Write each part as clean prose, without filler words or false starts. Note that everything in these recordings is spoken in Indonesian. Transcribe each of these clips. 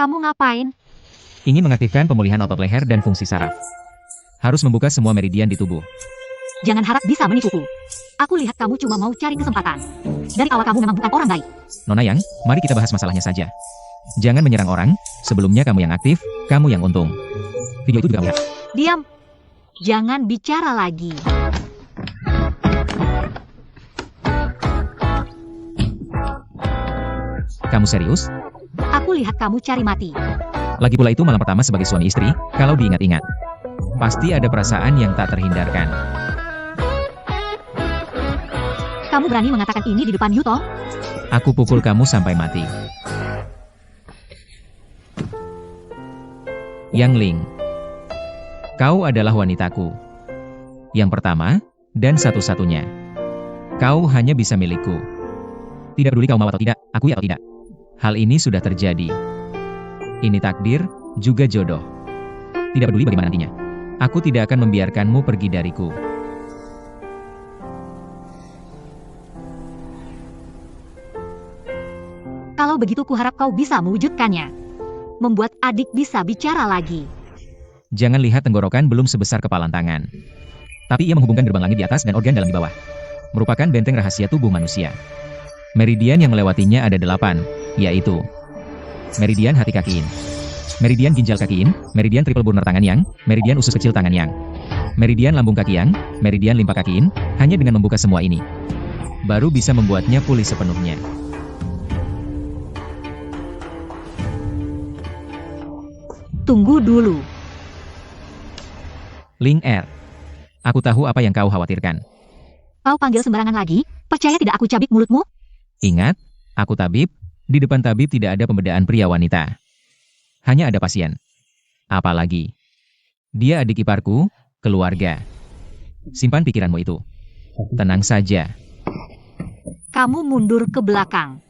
Kamu ngapain? Ingin mengaktifkan pemulihan otot leher dan fungsi saraf. Harus membuka semua meridian di tubuh. Jangan harap bisa menipuku. Aku lihat kamu cuma mau cari kesempatan. Dari awal kamu memang bukan orang baik. Nona Yang, mari kita bahas masalahnya saja. Jangan menyerang orang, sebelumnya kamu yang aktif, kamu yang untung. Video itu juga lihat. Diam. Jangan bicara lagi. Kamu serius? Aku lihat kamu cari mati. Lagi pula itu malam pertama sebagai suami istri, kalau diingat-ingat. Pasti ada perasaan yang tak terhindarkan. Kamu berani mengatakan ini di depan Yuto? Aku pukul kamu sampai mati. Yang Ling. Kau adalah wanitaku. Yang pertama, dan satu-satunya. Kau hanya bisa milikku. Tidak peduli kau mau atau tidak, akui atau tidak. Hal ini sudah terjadi. Ini takdir, juga jodoh. Tidak peduli bagaimana nantinya. Aku tidak akan membiarkanmu pergi dariku. Kalau begitu kuharap kau bisa mewujudkannya. Membuat adik bisa bicara lagi. Jangan lihat tenggorokan belum sebesar kepalan tangan. Tapi ia menghubungkan gerbang langit di atas dan organ dalam di bawah. Merupakan benteng rahasia tubuh manusia. Meridian yang melewatinya ada 8, yaitu meridian hati kaki Yin, meridian ginjal kaki Yin, meridian triple burner tangan Yang, meridian usus kecil tangan Yang, meridian lambung kaki Yang, meridian limpa kaki Yin. Hanya dengan membuka semua ini, baru bisa membuatnya pulih sepenuhnya. Tunggu dulu. Ling Er. Aku tahu apa yang kau khawatirkan. Kau panggil sembarangan lagi? Percaya tidak aku cabik mulutmu? Ingat, aku tabib. Di depan tabib tidak ada pembedaan pria wanita. Hanya ada pasien. Apalagi, dia adik iparku, keluarga. Simpan pikiranmu itu. Tenang saja. Kamu mundur ke belakang.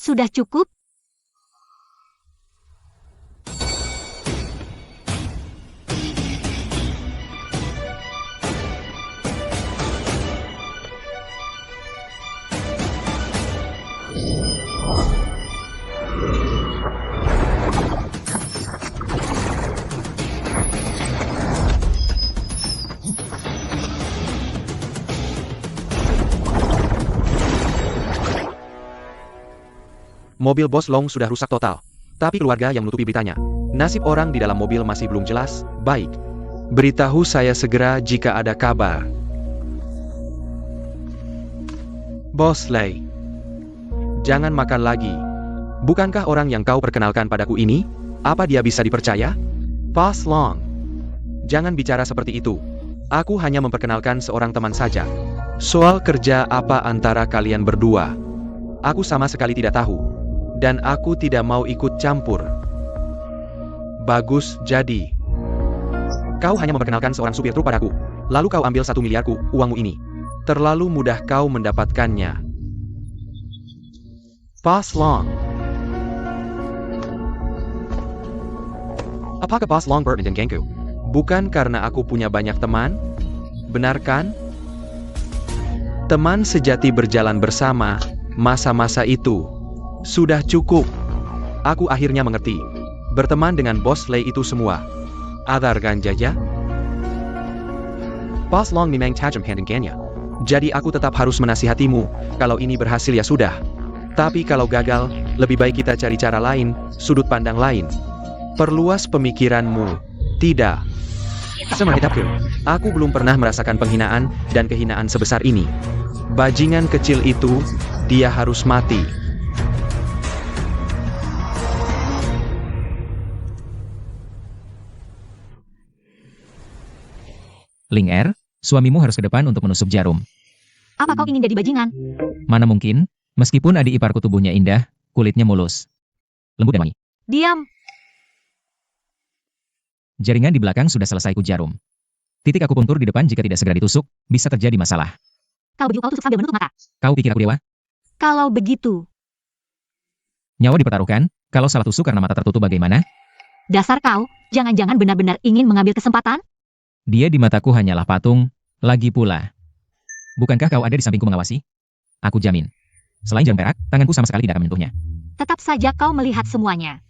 Sudah cukup? Mobil Bos Long sudah rusak total. Tapi keluarga yang menutupi beritanya. Nasib orang di dalam mobil masih belum jelas. Baik. Beritahu saya segera jika ada kabar. Bos Lei. Jangan makan lagi. Bukankah orang yang kau perkenalkan padaku ini? Apa dia bisa dipercaya? Bos Long. Jangan bicara seperti itu. Aku hanya memperkenalkan seorang teman saja. Soal kerja apa antara kalian berdua? Aku sama sekali tidak tahu. Dan aku tidak mau ikut campur. Bagus, jadi kau hanya memperkenalkan seorang supir truk padaku. Lalu kau ambil 1 miliarku, uangmu ini. Terlalu mudah kau mendapatkannya. Bos Long. Apakah Bos Long bertanya gengku? Bukan karena aku punya banyak teman? Benar kan? Teman sejati berjalan bersama, masa-masa itu. Sudah cukup. Aku akhirnya mengerti. Berteman dengan Bos Lei itu semua. Agar ganjaya? Bos Long memang tajam handengkannya. Jadi aku tetap harus menasihatimu. Kalau ini berhasil ya sudah. Tapi kalau gagal, lebih baik kita cari cara lain, sudut pandang lain. Perluas pemikiranmu. Tidak. Semenitapku, aku belum pernah merasakan penghinaan dan kehinaan sebesar ini. Bajingan kecil itu, dia harus mati. Ling Er, suamimu harus ke depan untuk menusuk jarum. Apa kau ingin jadi bajingan? Mana mungkin, meskipun adik iparku tubuhnya indah, kulitnya mulus, lembut dan wangi. Diam. Jaringan di belakang sudah selesai ku jarum. Titik akupuntur di depan jika tidak segera ditusuk, bisa terjadi masalah. Kau tusuk sambil menutup mata. Kau pikir aku dewa? Kalau begitu, Nyawa dipertaruhkan, kalau salah tusuk karena mata tertutup bagaimana? dasar kau, jangan-jangan benar-benar ingin mengambil kesempatan? Dia di mataku hanyalah patung, lagi pula. Bukankah kau ada di sampingku mengawasi? Aku jamin. Selain jarum perak, tanganku sama sekali tidak akan menyentuhnya. Tetap saja kau melihat semuanya.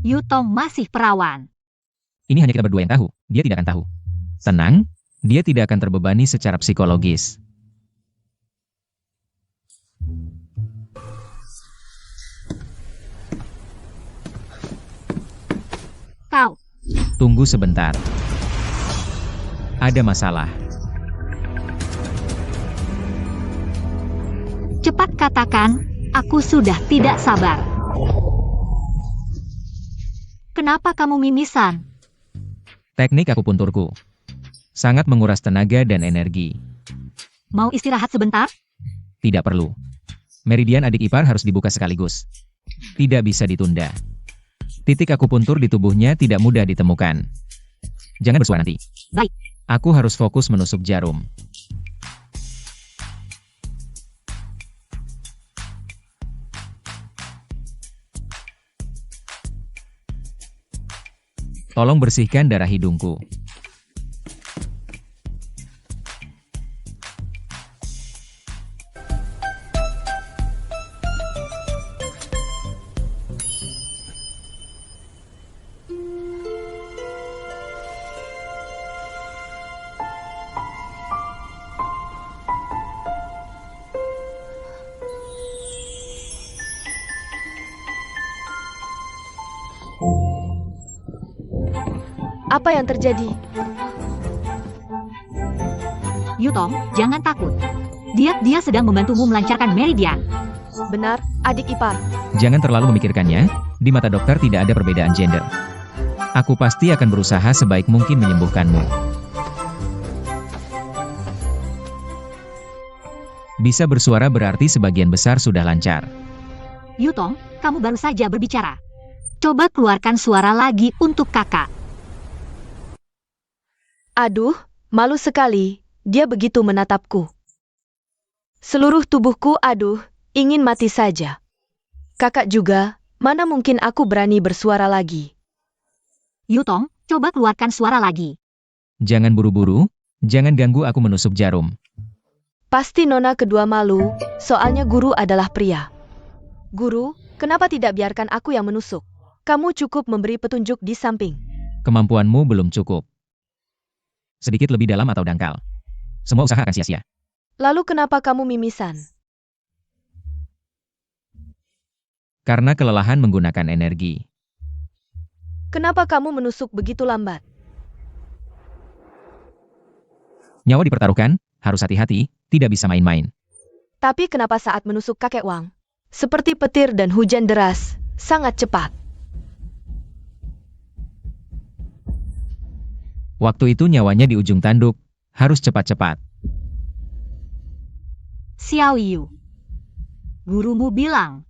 Yutong masih perawan. Ini hanya kita berdua yang tahu, dia tidak akan tahu. Tenang, dia tidak akan terbebani secara psikologis. Kau, Tunggu sebentar. Ada masalah. cepat katakan, aku sudah tidak sabar. Kenapa kamu mimisan? Teknik akupunturku sangat menguras tenaga dan energi. Mau istirahat sebentar? Tidak perlu. Meridian adik ipar harus dibuka sekaligus. Tidak bisa ditunda. Titik akupuntur di tubuhnya tidak mudah ditemukan. Jangan bersuara nanti. Baik. Aku harus fokus menusuk jarum. Tolong bersihkan darah hidungku. Apa yang terjadi? Yutong, jangan takut. Dia sedang membantumu melancarkan meridian. Benar, adik ipar. Jangan terlalu memikirkannya, di mata dokter tidak ada perbedaan gender. Aku pasti akan berusaha sebaik mungkin menyembuhkanmu. Bisa bersuara berarti sebagian besar sudah lancar. Yutong, kamu baru saja berbicara. Coba keluarkan suara lagi untuk kakak. Aduh, malu sekali. Dia begitu menatapku. Seluruh tubuhku, ingin mati saja. Kakak juga, mana mungkin aku berani bersuara lagi. Yutong, coba keluarkan suara lagi. Jangan buru-buru, jangan ganggu aku menusuk jarum. Pasti nona kedua malu, soalnya guru adalah pria. Guru, kenapa tidak biarkan aku yang menusuk? Kamu cukup memberi petunjuk di samping. Kemampuanmu belum cukup. Sedikit lebih dalam atau dangkal. Semua usaha akan sia-sia. Lalu kenapa kamu mimisan? Karena kelelahan menggunakan energi. Kenapa kamu menusuk begitu lambat? Nyawa dipertaruhkan, harus hati-hati, tidak bisa main-main. Tapi kenapa saat menusuk kakek Wang? Seperti petir dan hujan deras, sangat cepat. Waktu itu nyawanya di ujung tanduk, harus cepat-cepat. Xiao Yu. Gurumu bilang,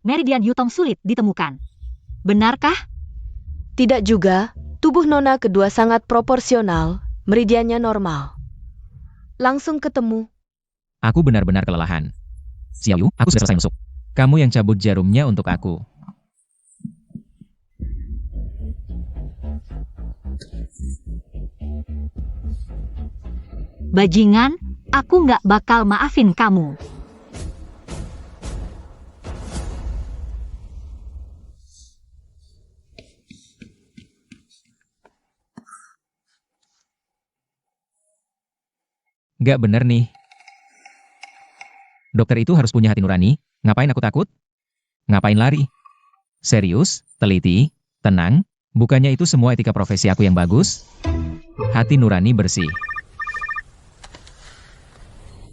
meridian Yutong sulit ditemukan. Benarkah? Tidak juga, tubuh nona kedua sangat proporsional, meridiannya normal. Langsung ketemu. Aku benar-benar kelelahan. Xiao Yu, aku sudah selesai menusuk. Kamu yang cabut jarumnya untuk aku. Bajingan, aku nggak bakal maafin kamu. Gak bener nih. Dokter itu harus punya hati nurani, ngapain aku takut? Ngapain lari? Serius, teliti, tenang, bukannya itu semua etika profesi aku yang bagus? Hati nurani bersih.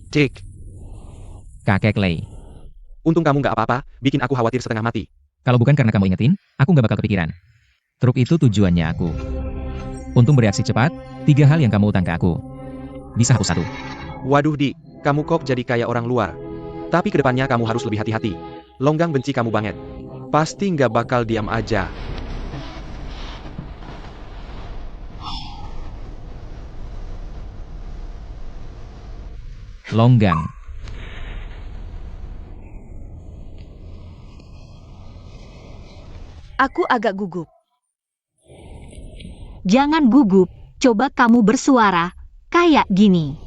Cik, Kakek Lei. untung kamu nggak apa-apa, bikin aku khawatir setengah mati. Kalau bukan karena kamu ingetin, aku nggak bakal kepikiran. Truk itu tujuannya aku. Untung bereaksi cepat, 3 hal yang kamu utang ke aku. Bisa hapus 1. Waduh, Di. Kamu kok jadi kayak orang luar. Tapi kedepannya kamu harus lebih hati-hati. Longgang benci kamu banget. Pasti nggak bakal diam aja. Longgang. Aku agak gugup. Jangan gugup, coba kamu bersuara kayak gini.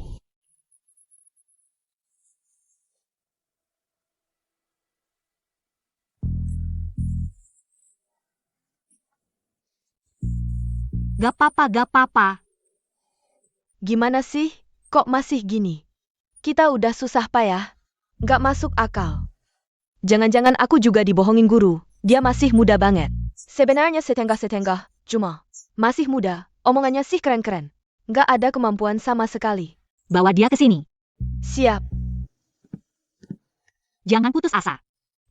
Gak apa-apa. Gimana sih? Kok masih gini? Kita udah susah payah. Gak masuk akal. Jangan-jangan aku juga dibohongin guru. Dia masih muda banget. Sebenarnya setengah-setengah. Cuma, masih muda. Omongannya sih keren-keren. Gak ada kemampuan sama sekali. Bawa dia ke sini. Siap. Jangan putus asa.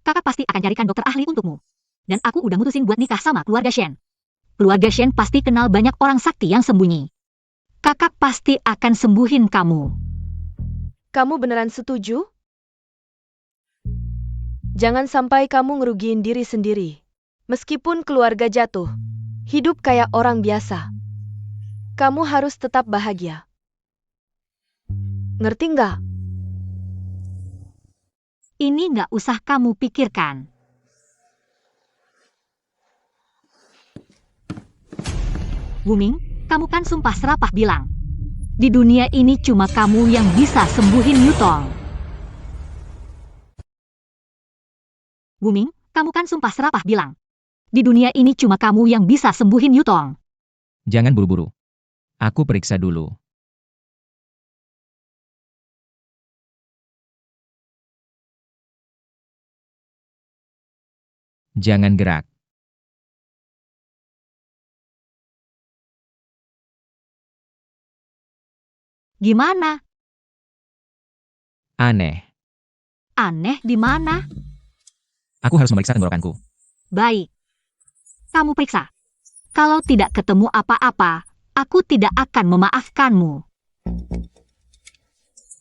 Kakak pasti akan carikan dokter ahli untukmu. Dan aku udah mutusin buat nikah sama keluarga Shen. Keluarga Shen pasti kenal banyak orang sakti yang sembunyi. Kakak pasti akan sembuhin kamu. Kamu beneran setuju? Jangan sampai kamu ngerugiin diri sendiri. Meskipun keluarga jatuh, hidup kayak orang biasa. Kamu harus tetap bahagia. Ngerti nggak? Ini nggak usah kamu pikirkan. Wuming, kamu kan sumpah serapah bilang. Di dunia ini cuma kamu yang bisa sembuhin Yutong. Wuming, kamu kan sumpah serapah bilang. Di dunia ini cuma kamu yang bisa sembuhin Yutong. Jangan buru-buru. Aku periksa dulu. Jangan gerak. Gimana? Aneh. Aneh di mana? Aku harus memeriksa tenggorokanku. Baik. Kamu periksa. Kalau tidak ketemu apa-apa, aku tidak akan memaafkanmu.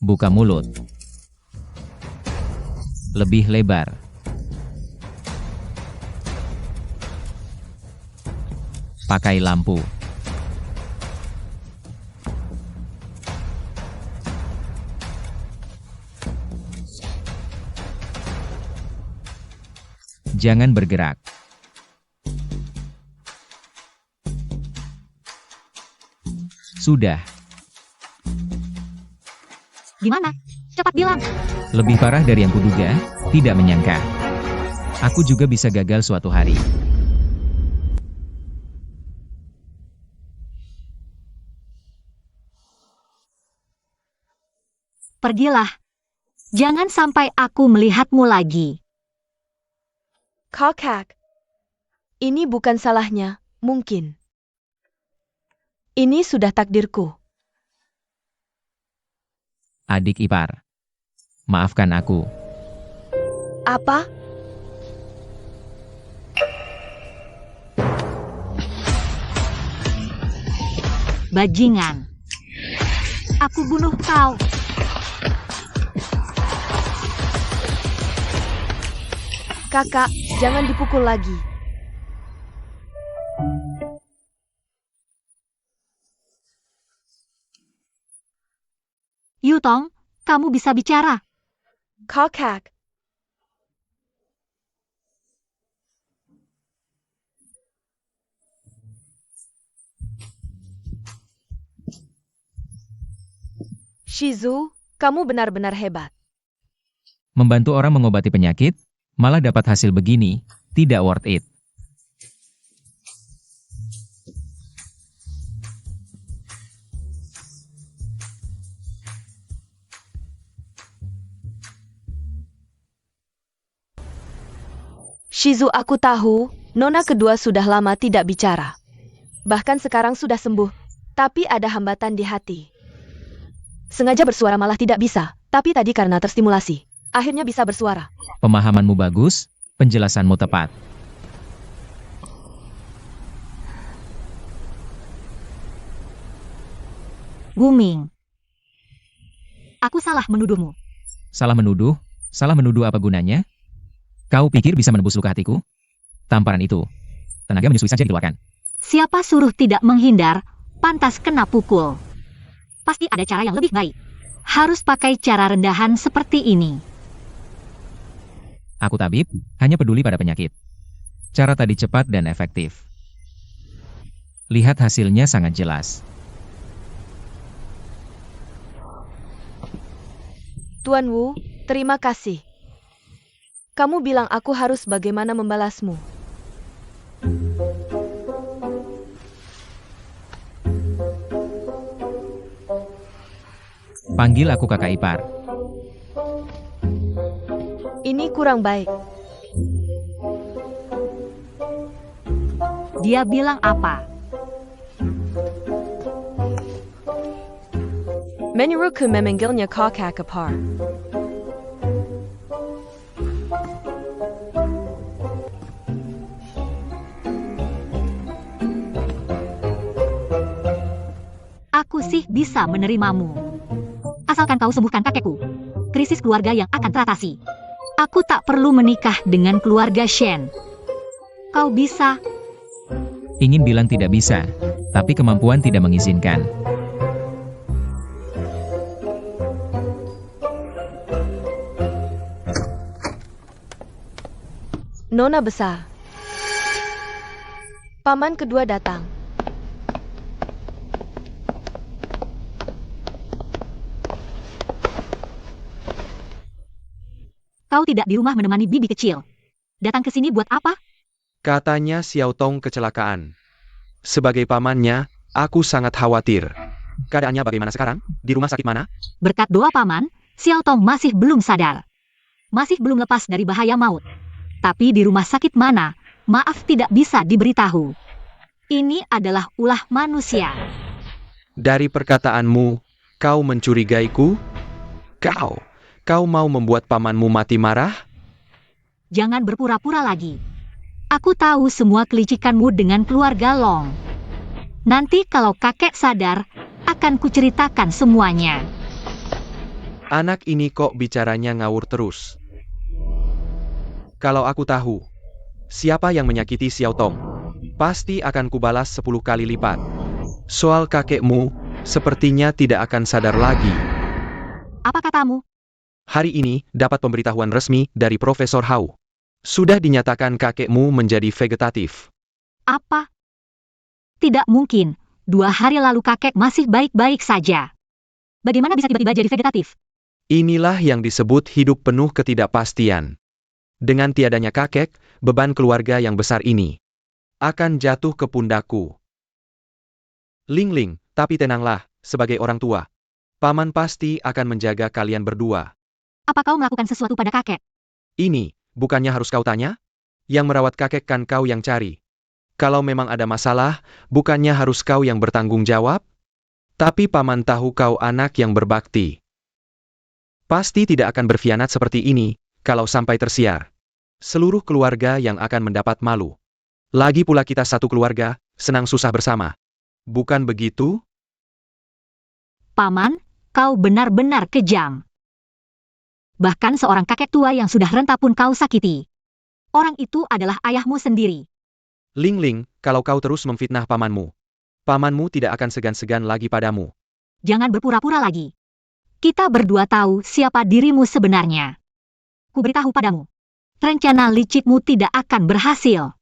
Buka mulut. Lebih lebar. Pakai lampu. Jangan bergerak. Sudah. Gimana? Cepat bilang. Lebih parah dari yang kuduga, tidak menyangka. Aku juga bisa gagal suatu hari. Pergilah. Jangan sampai aku melihatmu lagi. Kakak. Ini bukan salahnya, mungkin. Ini sudah takdirku. Adik ipar. Maafkan aku. Apa? Bajingan. Aku bunuh kau. Kakak, jangan dipukul lagi. Yutong, kamu bisa bicara. Kakak. Shizu, kamu benar-benar hebat. Membantu orang mengobati penyakit, malah dapat hasil begini, tidak worth it. Shizu, aku tahu, Nona kedua sudah lama tidak bicara. Bahkan sekarang sudah sembuh, tapi ada hambatan di hati. Sengaja bersuara malah tidak bisa, tapi tadi karena terstimulasi, akhirnya bisa bersuara. Pemahamanmu bagus, penjelasanmu tepat. Wuming. Aku salah menuduhmu. Salah menuduh? Salah menuduh apa gunanya? Kau pikir bisa menembus luka hatiku? Tamparan itu. Tenaga menyusui saja dikeluarkan. Siapa suruh tidak menghindar, pantas kena pukul. Pasti ada cara yang lebih baik. Harus pakai cara rendahan seperti ini. Aku tabib, hanya peduli pada penyakit. Cara tadi cepat dan efektif. Lihat hasilnya sangat jelas. Tuan Wu, terima kasih. Kamu bilang aku harus bagaimana membalasmu. Panggil aku kakak ipar. Ini kurang baik. Dia bilang apa? Menyeruku memanggilnya kakak ipar. Aku sih bisa menerimamu. Asalkan kau sembuhkan kakekku. Krisis keluarga yang akan teratasi. Aku tak perlu menikah dengan keluarga Shen. Kau bisa. Ingin bilang tidak bisa, tapi kemampuan tidak mengizinkan. Nona besar. Paman kedua datang. Kau tidak di rumah menemani bibi kecil. Datang ke sini buat apa? Katanya Xiao Tong kecelakaan. Sebagai pamannya, aku sangat khawatir. Keadaannya bagaimana sekarang? Di rumah sakit mana? Berkat doa paman, Xiao Tong masih belum sadar. Masih belum lepas dari bahaya maut. Tapi di rumah sakit mana, maaf tidak bisa diberitahu. Ini adalah ulah manusia. Dari perkataanmu, kau mencurigaiku? Kau mau membuat pamanmu mati marah? Jangan berpura-pura lagi. Aku tahu semua kelicikanmu dengan keluarga Long. Nanti kalau kakek sadar, akan kuceritakan semuanya. Anak ini kok bicaranya ngawur terus. Kalau aku tahu, siapa yang menyakiti Xiao Tong, pasti akan kubalas 10 kali lipat. Soal kakekmu, sepertinya tidak akan sadar lagi. Apa katamu? Hari ini, dapat pemberitahuan resmi dari Profesor Hao. Sudah dinyatakan kakekmu menjadi vegetatif. Apa? Tidak mungkin. 2 hari lalu kakek masih baik-baik saja. Bagaimana bisa tiba-tiba jadi vegetatif? Inilah yang disebut hidup penuh ketidakpastian. Dengan tiadanya kakek, beban keluarga yang besar ini akan jatuh ke pundakku. Ling Ling, tapi tenanglah, sebagai orang tua. Paman pasti akan menjaga kalian berdua. Apa kau melakukan sesuatu pada kakek? Ini, bukannya harus kau tanya? Yang merawat kakek kan kau yang cari. Kalau memang ada masalah, bukannya harus kau yang bertanggung jawab? Tapi paman tahu kau anak yang berbakti. Pasti tidak akan berkhianat seperti ini, kalau sampai tersiar. Seluruh keluarga yang akan mendapat malu. Lagi pula kita satu keluarga, senang susah bersama. Bukan begitu? Paman, kau benar-benar kejam. Bahkan seorang kakek tua yang sudah renta pun kau sakiti. Orang itu adalah ayahmu sendiri. Ling Ling, kalau kau terus memfitnah pamanmu, pamanmu tidak akan segan-segan lagi padamu. Jangan berpura-pura lagi. Kita berdua tahu siapa dirimu sebenarnya. Kuberitahu padamu. Rencana licikmu tidak akan berhasil.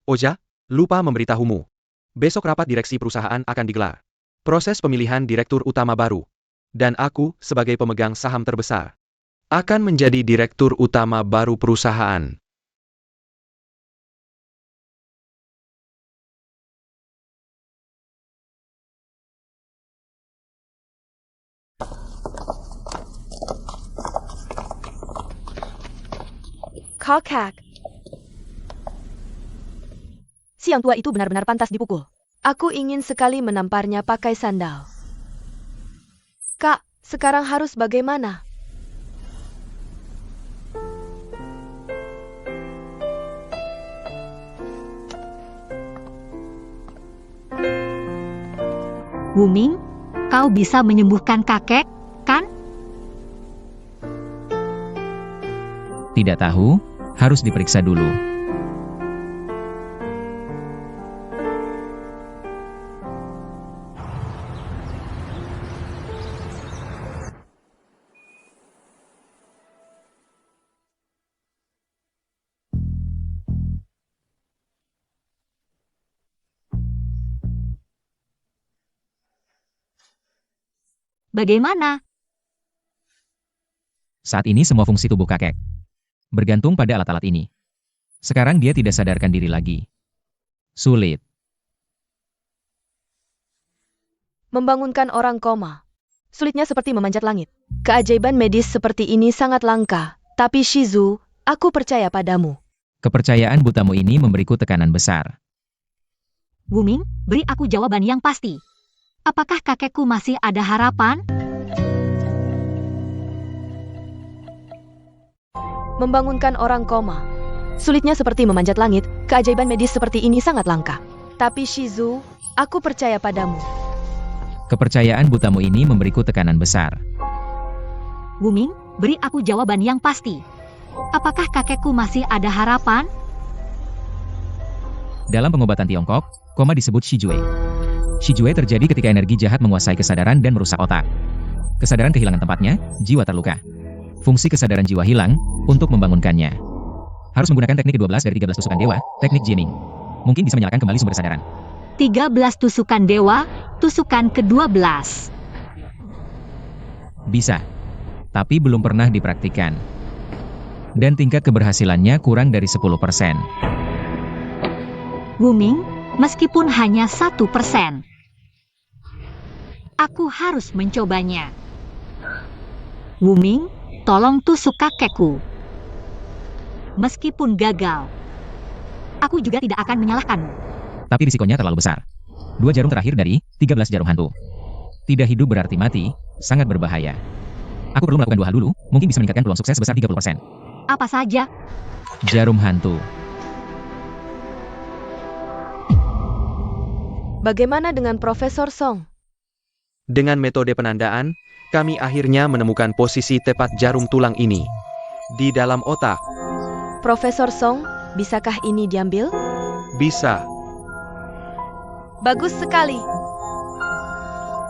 Oja, lupa memberitahumu. Besok rapat direksi perusahaan akan digelar. Proses pemilihan direktur utama baru. Dan aku, sebagai pemegang saham terbesar, akan menjadi direktur utama baru perusahaan. Kakak. Si yang tua itu benar-benar pantas dipukul. Aku ingin sekali menamparnya pakai sandal. Kak, sekarang harus bagaimana? Wuming, kau bisa menyembuhkan kakek? Tidak tahu, harus diperiksa dulu. Bagaimana? Saat ini semua fungsi tubuh kakek bergantung pada alat-alat ini. Sekarang dia tidak sadarkan diri lagi. Sulit. Membangunkan orang koma. Sulitnya seperti memanjat langit. Keajaiban medis seperti ini sangat langka. Tapi Shizu, aku percaya padamu. Kepercayaan butamu ini memberiku tekanan besar. Wuming, beri aku jawaban yang pasti. Apakah kakekku masih ada harapan? Membangunkan orang koma. Sulitnya seperti memanjat langit, keajaiban medis seperti ini sangat langka. Tapi Shizu, aku percaya padamu. Kepercayaan butamu ini memberiku tekanan besar. Wuming, beri aku jawaban yang pasti. Apakah kakekku masih ada harapan? Dalam pengobatan Tiongkok, koma disebut Shijue. Shijue terjadi ketika energi jahat menguasai kesadaran dan merusak otak. Kesadaran kehilangan tempatnya, jiwa terluka. Fungsi kesadaran jiwa hilang untuk membangunkannya. Harus menggunakan teknik ke-12 dari 13 tusukan dewa, teknik Jining. Mungkin bisa menyalakan kembali sumber kesadaran. 13 tusukan dewa, tusukan ke-12. Bisa. Tapi belum pernah dipraktikkan. Dan tingkat keberhasilannya kurang dari 10%. Wuming, meskipun hanya 1%. Aku harus mencobanya. Wuming, tolong tusuk kakekku. Meskipun gagal, aku juga tidak akan menyalahkanmu. Tapi risikonya terlalu besar. 2 jarum terakhir dari 13 jarum hantu. Tidak hidup berarti mati, sangat berbahaya. Aku perlu melakukan 2 hal dulu, mungkin bisa meningkatkan peluang sukses sebesar 30%. Apa saja? Jarum hantu. Bagaimana dengan Profesor Song? Dengan metode penandaan, kami akhirnya menemukan posisi tepat jarum tulang ini. Di dalam otak. Profesor Song, bisakah ini diambil? Bisa. Bagus sekali.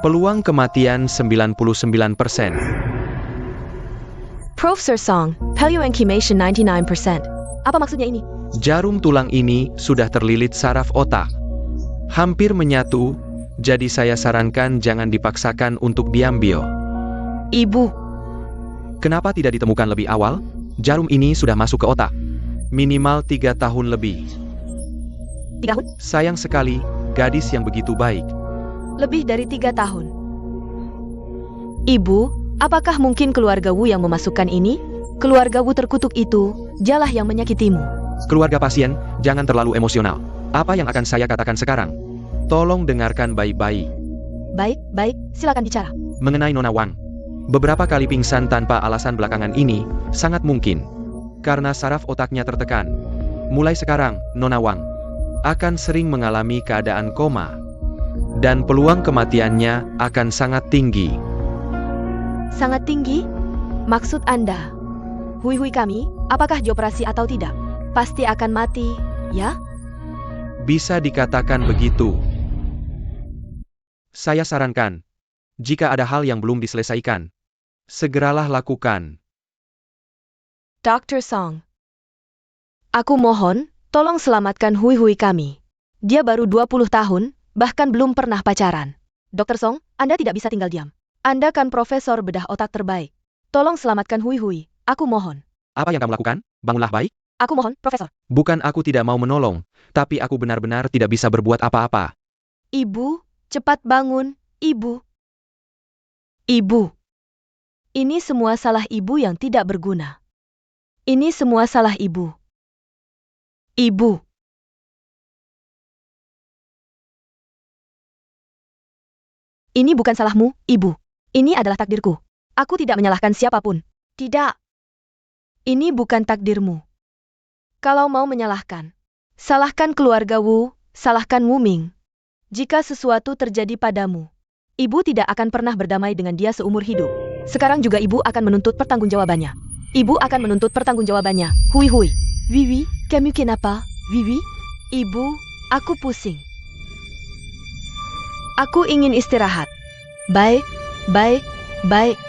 Peluang kematian 99%. Profesor Song, Paleoencymation 99%. Apa maksudnya ini? Jarum tulang ini sudah terlilit saraf otak. Hampir menyatu, jadi saya sarankan jangan dipaksakan untuk diambil. Ibu, Kenapa tidak ditemukan lebih awal? Jarum ini sudah masuk ke otak. Minimal 3 tahun lebih. 3 tahun? Sayang sekali, gadis yang begitu baik. Lebih dari 3 tahun. Ibu, apakah mungkin keluarga Wu yang memasukkan ini? Keluarga Wu terkutuk itu, dialah yang menyakitimu. Keluarga pasien, jangan terlalu emosional. Apa yang akan saya katakan sekarang? Tolong dengarkan baik-baik. Baik, silakan bicara. Mengenai Nona Wang. Beberapa kali pingsan tanpa alasan belakangan ini, sangat mungkin. Karena saraf otaknya tertekan. Mulai sekarang, Nona Wang akan sering mengalami keadaan koma. Dan peluang kematiannya akan sangat tinggi. Sangat tinggi? Maksud Anda? Hui kami, apakah dioperasi atau tidak? Pasti akan mati, ya? Bisa dikatakan begitu. Saya sarankan, jika ada hal yang belum diselesaikan, segeralah lakukan. Dr. Song. Aku mohon, tolong selamatkan Hui kami. Dia baru 20 tahun, bahkan belum pernah pacaran. Dr. Song, Anda tidak bisa tinggal diam. Anda kan profesor bedah otak terbaik. Tolong selamatkan Hui, aku mohon. Apa yang kamu lakukan? Bangunlah baik. Aku mohon, Profesor. Bukan aku tidak mau menolong, tapi aku benar-benar tidak bisa berbuat apa-apa. Ibu, cepat bangun, Ibu. Ibu. Ini semua salah Ibu yang tidak berguna. Ini semua salah Ibu. Ibu. Ini bukan salahmu, Ibu. Ini adalah takdirku. Aku tidak menyalahkan siapapun. Tidak. Ini bukan takdirmu. Kalau mau menyalahkan, salahkan keluarga Wu, salahkan Wu Ming. Jika sesuatu terjadi padamu, Ibu tidak akan pernah berdamai dengan dia seumur hidup. Sekarang juga Ibu akan menuntut pertanggungjawabannya. ibu akan menuntut pertanggungjawabannya. Hui hui. Wiwi, kamu kenapa? Wiwi? Ibu, aku pusing. Aku ingin istirahat. Baik, baik, baik.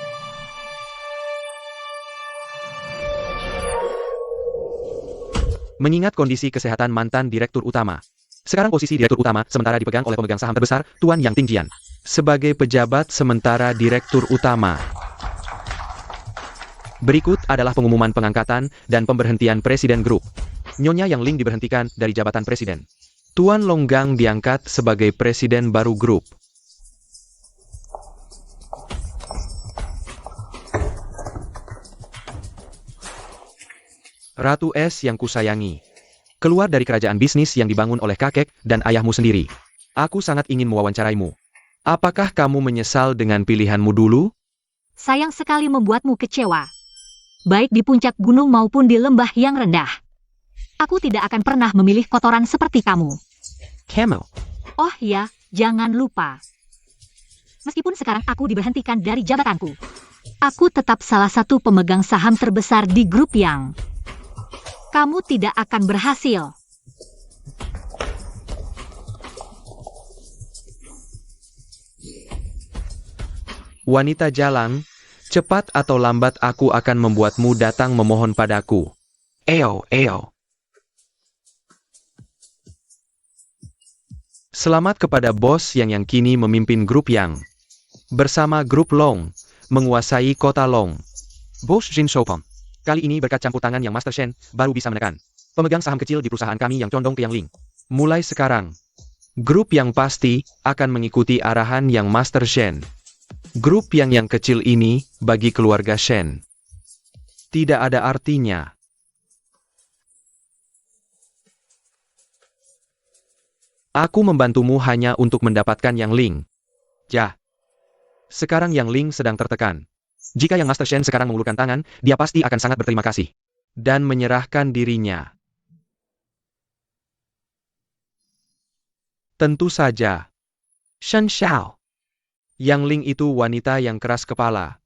Mengingat kondisi kesehatan mantan Direktur Utama. Sekarang posisi Direktur Utama sementara dipegang oleh pemegang saham terbesar, Tuan Yang Tingjian. Sebagai pejabat sementara Direktur Utama. Berikut adalah pengumuman pengangkatan dan pemberhentian Presiden Grup. Nyonya Yang Ling diberhentikan dari jabatan Presiden. Tuan Longgang diangkat sebagai Presiden baru Grup. Ratu S yang kusayangi. Keluar dari kerajaan bisnis yang dibangun oleh kakek dan ayahmu sendiri. Aku sangat ingin mewawancaraimu. Apakah kamu menyesal dengan pilihanmu dulu? Sayang sekali membuatmu kecewa. Baik di puncak gunung maupun di lembah yang rendah. Aku tidak akan pernah memilih kotoran seperti kamu. Camel. Oh ya, jangan lupa. Meskipun sekarang aku diberhentikan dari jabatanku, aku tetap salah satu pemegang saham terbesar di grup yang... Kamu tidak akan berhasil. Wanita jalang, cepat atau lambat aku akan membuatmu datang memohon padaku. Eo. Selamat kepada bos yang kini memimpin grup yang. Bersama grup Long, menguasai kota Long. Bos Jin Shopon. Kali ini berkat campur tangan yang Master Shen, baru bisa menekan pemegang saham kecil di perusahaan kami yang condong ke Yang Ling. Mulai sekarang, grup yang pasti akan mengikuti arahan yang Master Shen. Grup yang kecil ini bagi keluarga Shen tidak ada artinya. Aku membantumu hanya untuk mendapatkan Yang Ling. Ya. Sekarang Yang Ling sedang tertekan. Jika yang Master Shen sekarang mengulurkan tangan, dia pasti akan sangat berterima kasih. Dan menyerahkan dirinya. Tentu saja. Shen Xiao. Yang Ling itu wanita yang keras kepala.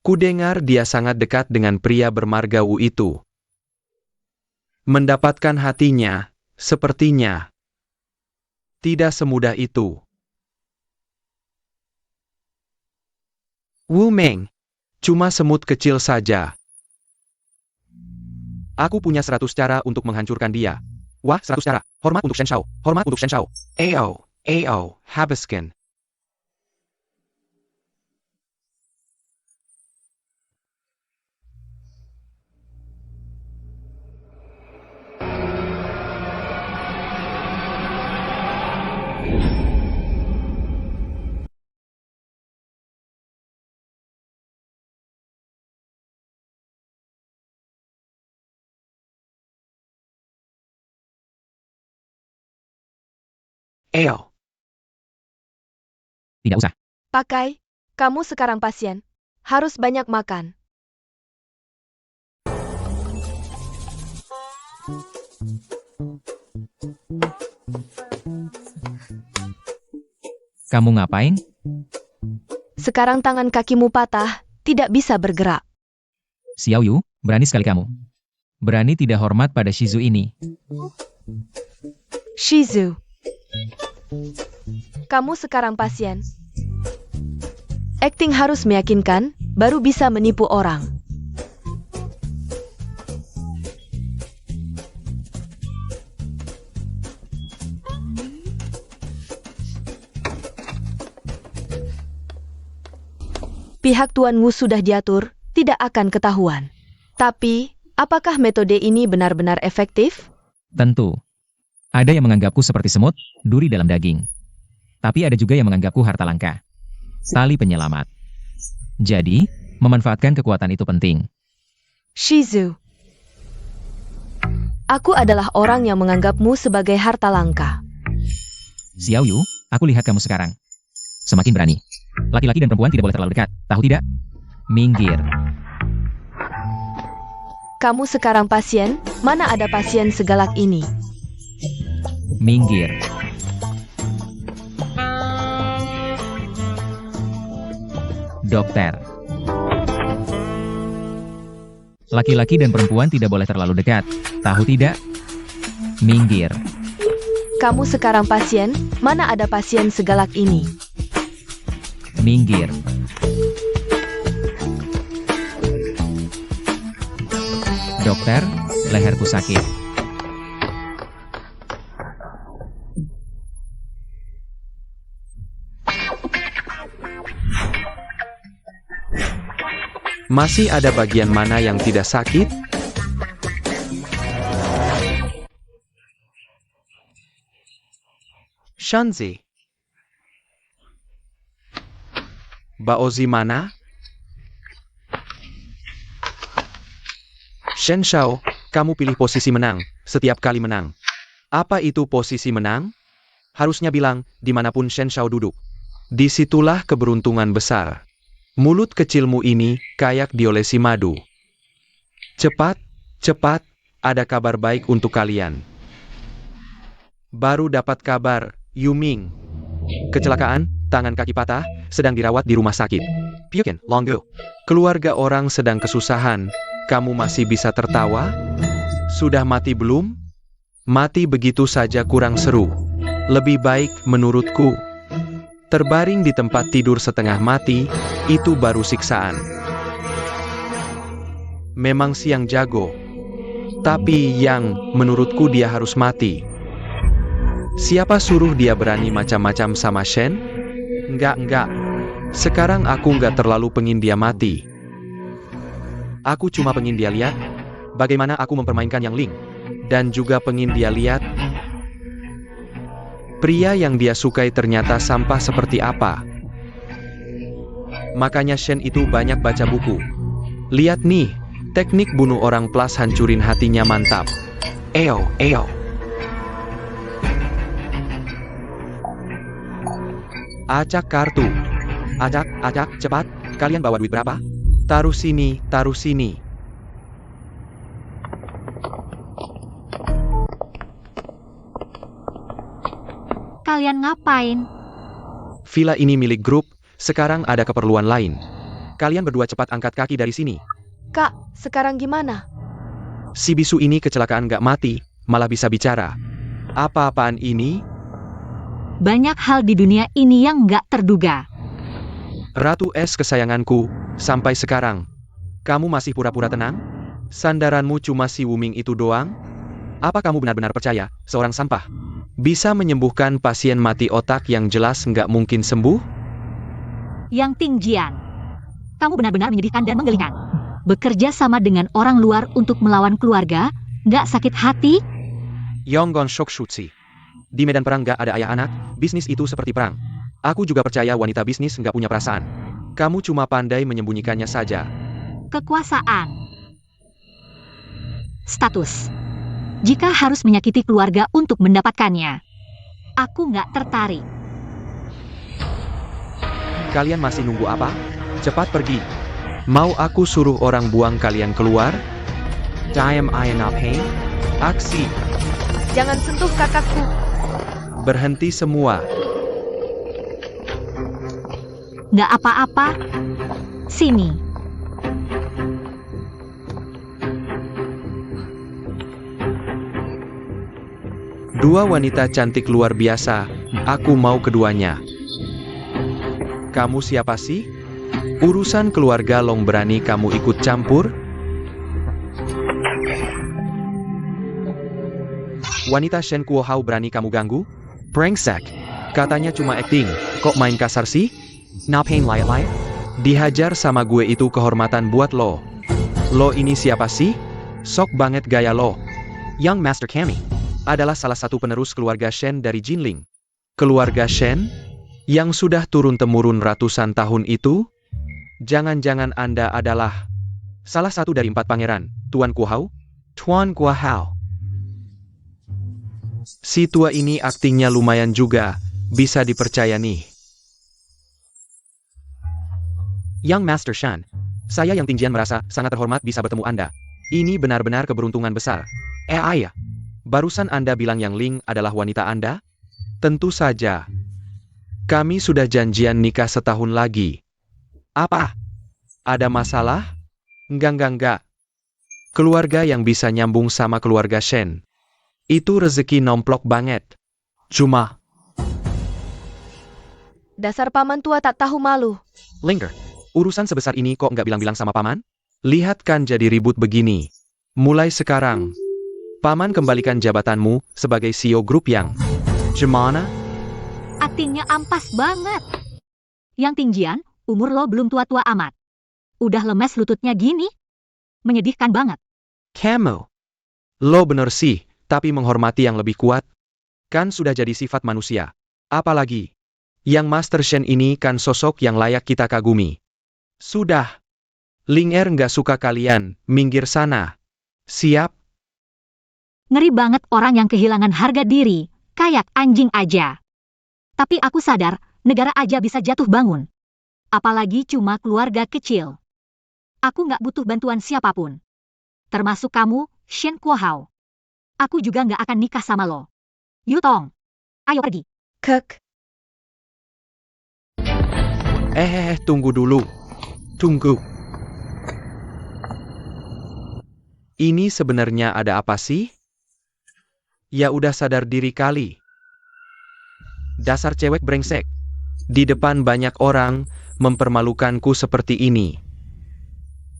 Kudengar dia sangat dekat dengan pria bermarga Wu itu. Mendapatkan hatinya, sepertinya. Tidak semudah itu. Wu Meng. Cuma semut kecil saja. Aku punya 100 cara untuk menghancurkan dia. Wah, 100 cara. Hormat untuk Shen Shao. Hormat untuk Shen Shao. Ao, habiskan. Ao. Tidak usah. Pakai, kamu sekarang pasien. Harus banyak makan. Kamu ngapain? Sekarang tangan kakimu patah, tidak bisa bergerak. Xiao Yu, berani sekali kamu. Berani tidak hormat pada Shizu ini. Shizu. Kamu sekarang pasien. Akting harus meyakinkan, baru bisa menipu orang. Pihak Tuan Wu sudah diatur, tidak akan ketahuan. Tapi, apakah metode ini benar-benar efektif? Tentu. Ada yang menganggapku seperti semut, duri dalam daging. Tapi ada juga yang menganggapku harta langka. Tali penyelamat. Jadi, memanfaatkan kekuatan itu penting. Shizu. Aku adalah orang yang menganggapmu sebagai harta langka. Xiao Yu, aku lihat kamu sekarang. Semakin berani. Laki-laki dan perempuan tidak boleh terlalu dekat, tahu tidak? Minggir. Kamu sekarang pasien, mana ada pasien segalak ini? Minggir. Dokter. Laki-laki dan perempuan tidak boleh terlalu dekat. Tahu tidak? Minggir. Kamu sekarang pasien, mana ada pasien segalak ini? Minggir. Dokter, leherku sakit. Masih ada bagian mana yang tidak sakit? Shanzi. Baozi mana? Shen Shao, kamu pilih posisi menang, setiap kali menang. Apa itu posisi menang? Harusnya bilang, dimanapun Shen Shao duduk. Disitulah keberuntungan besar. Mulut kecilmu ini, kayak diolesi madu. Cepat, cepat, ada kabar baik untuk kalian. Baru dapat kabar, Yuming. Kecelakaan, tangan kaki patah, sedang dirawat di rumah sakit. Pyukin, Longgo. Keluarga orang sedang kesusahan, kamu masih bisa tertawa? Sudah mati belum? Mati begitu saja kurang seru. Lebih baik menurutku. Terbaring di tempat tidur setengah mati, itu baru siksaan. Memang siang jago. Tapi yang, menurutku dia harus mati. Siapa suruh dia berani macam-macam sama Shen? Enggak. Sekarang aku enggak terlalu pengin dia mati. Aku cuma pengin dia lihat bagaimana aku mempermainkan Yang Ling. Dan juga pengin dia lihat pria yang dia sukai ternyata sampah seperti apa. Makanya Shen itu banyak baca buku. Lihat nih, teknik bunuh orang plus hancurin hatinya mantap. Eo. Acak kartu. Acak, cepat. Kalian bawa duit berapa? Taruh sini. Kalian ngapain? Villa ini milik grup, sekarang ada keperluan lain. Kalian berdua cepat angkat kaki dari sini. Kak, sekarang gimana? Si bisu ini kecelakaan gak mati, malah bisa bicara. Apa-apaan ini? Banyak hal di dunia ini yang nggak terduga. Ratu Es kesayanganku, sampai sekarang. Kamu masih pura-pura tenang? Sandaranmu cuma si Wuming itu doang? Apa kamu benar-benar percaya, seorang sampah bisa menyembuhkan pasien mati otak yang jelas nggak mungkin sembuh? Yang Tingjian, kamu benar-benar menyedihkan dan menggelikan. Bekerja sama dengan orang luar untuk melawan keluarga, nggak sakit hati? Yonggon Shokshutsi. Di medan perang nggak ada ayah anak, bisnis itu seperti perang. Aku juga percaya wanita bisnis nggak punya perasaan. Kamu cuma pandai menyembunyikannya saja. Kekuasaan. Status. Jika harus menyakiti keluarga untuk mendapatkannya, aku nggak tertarik. Kalian masih nunggu apa? Cepat pergi. Mau aku suruh orang buang kalian keluar? Time pain. Aksi. Jangan sentuh kakakku. Berhenti semua. Nggak apa-apa. Sini. Dua wanita cantik luar biasa, aku mau keduanya. Kamu siapa sih? Urusan keluarga Long berani kamu ikut campur? Wanita Shen Kuo Hao berani kamu ganggu? Brengsek. Katanya cuma acting, kok main kasar sih? Napain liat-liat? Dihajar sama gue itu kehormatan buat lo. Lo ini siapa sih? Sok banget gaya lo. Young Master Kami adalah salah satu penerus keluarga Shen dari Jinling. Keluarga Shen? Yang sudah turun-temurun ratusan tahun itu? Jangan-jangan Anda adalah salah satu dari 4 pangeran, Tuan Kuo Hao? Tuan Kuo Hao. Si tua ini aktingnya lumayan juga, bisa dipercaya nih. Young Master Shan, saya yang Tingjian merasa sangat terhormat bisa bertemu Anda. Ini benar-benar keberuntungan besar. Ayah. Barusan Anda bilang Yang Ling adalah wanita Anda? Tentu saja. Kami sudah janjian nikah setahun lagi. Apa? Ada masalah? Enggak. Keluarga yang bisa nyambung sama keluarga Shen. Itu rezeki nomplok banget. Cuma, Dasar paman tua tak tahu malu. Linger, urusan sebesar ini kok nggak bilang-bilang sama paman? Lihat kan jadi ribut begini. Mulai sekarang, paman kembalikan jabatanmu sebagai CEO grup yang... Gimana? Aktingnya ampas banget. Yang tinggian, umur lo belum tua-tua amat. Udah lemes lututnya gini. Menyedihkan banget. Kamu. Lo bener sih, tapi menghormati yang lebih kuat. Kan sudah jadi sifat manusia. Apalagi, yang Master Shen ini kan sosok yang layak kita kagumi. Sudah. Linger nggak suka kalian, minggir sana. Siap? Ngeri banget orang yang kehilangan harga diri, kayak anjing aja. Tapi aku sadar, negara aja bisa jatuh bangun. Apalagi cuma keluarga kecil. Aku nggak butuh bantuan siapapun. Termasuk kamu, Shen Kuohao. Aku juga nggak akan nikah sama lo. Yutong, ayo pergi. Kek, Tunggu dulu. Tunggu. Ini sebenarnya ada apa sih? Ya udah sadar diri kali. Dasar cewek brengsek. Di depan banyak orang, mempermalukanku seperti ini.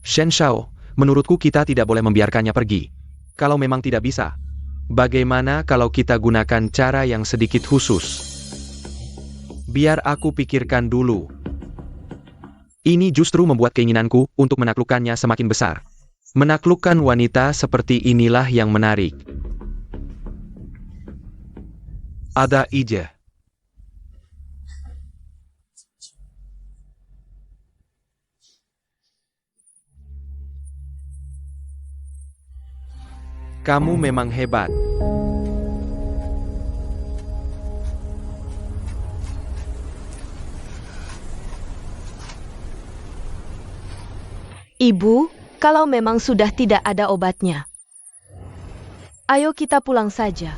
Shen Shao, menurutku kita tidak boleh membiarkannya pergi. Kalau memang tidak bisa, bagaimana kalau kita gunakan cara yang sedikit khusus? Biar aku pikirkan dulu. Ini justru membuat keinginanku untuk menaklukkannya semakin besar. Menaklukkan wanita seperti inilah yang menarik. Ada ide. Kamu memang hebat. Ibu, kalau memang sudah tidak ada obatnya, ayo kita pulang saja.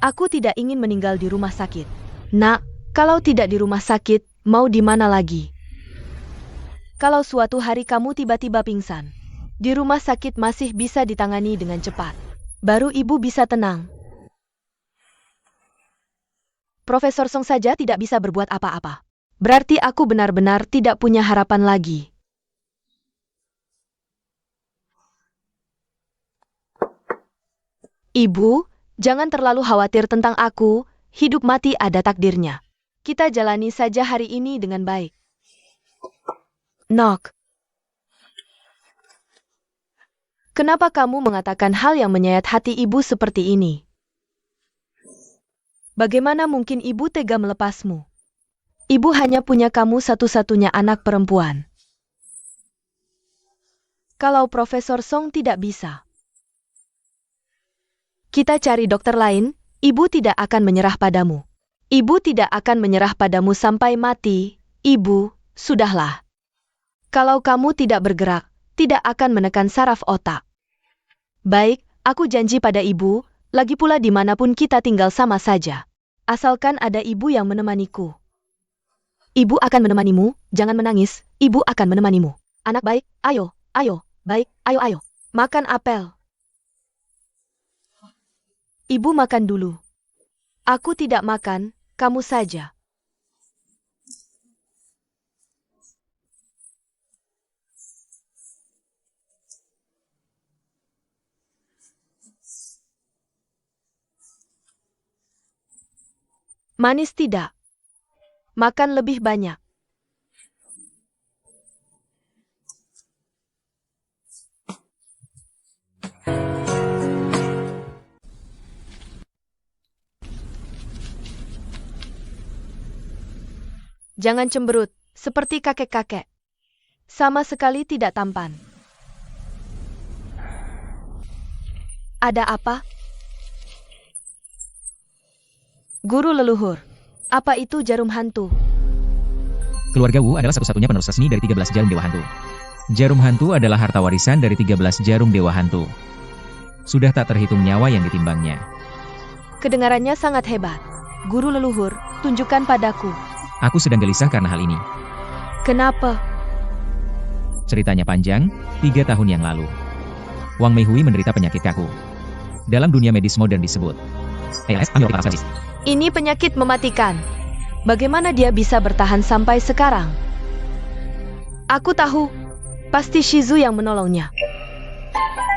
Aku tidak ingin meninggal di rumah sakit. Nak, kalau tidak di rumah sakit, mau di mana lagi? Kalau suatu hari kamu tiba-tiba pingsan, di rumah sakit masih bisa ditangani dengan cepat. Baru ibu bisa tenang. Profesor Song saja tidak bisa berbuat apa-apa. Berarti aku benar-benar tidak punya harapan lagi. Ibu, jangan terlalu khawatir tentang aku, hidup mati ada takdirnya. Kita jalani saja hari ini dengan baik. Nok. Kenapa kamu mengatakan hal yang menyayat hati ibu seperti ini? Bagaimana mungkin ibu tega melepasmu? Ibu hanya punya kamu satu-satunya anak perempuan. Kalau Profesor Song tidak bisa, kita cari dokter lain, ibu tidak akan menyerah padamu. Ibu tidak akan menyerah padamu sampai mati. Ibu, sudahlah. Kalau kamu tidak bergerak, tidak akan menekan saraf otak. Baik, aku janji pada ibu, lagi pula dimanapun kita tinggal sama saja. Asalkan ada ibu yang menemaniku. Ibu akan menemanimu, jangan menangis, ibu akan menemanimu. Anak baik, ayo, baik, ayo. Makan apel. Ibu makan dulu. Aku tidak makan, kamu saja. Manis tidak. Makan lebih banyak. Jangan cemberut, seperti kakek-kakek. Sama sekali tidak tampan. Ada apa? Guru leluhur. Apa itu jarum hantu? Keluarga Wu adalah satu-satunya penerus resmi dari 13 jarum dewa hantu. Jarum hantu adalah harta warisan dari 13 jarum dewa hantu. Sudah tak terhitung nyawa yang ditimbangnya. Kedengarannya sangat hebat. Guru leluhur, tunjukkan padaku. Aku sedang gelisah karena hal ini. Kenapa? Ceritanya panjang, 3 tahun yang lalu. Wang Meihui menderita penyakit kaku. Dalam dunia medis modern disebut ALS amyloidosis. Ini penyakit mematikan. Bagaimana dia bisa bertahan sampai sekarang? Aku tahu. Pasti Shizu yang menolongnya.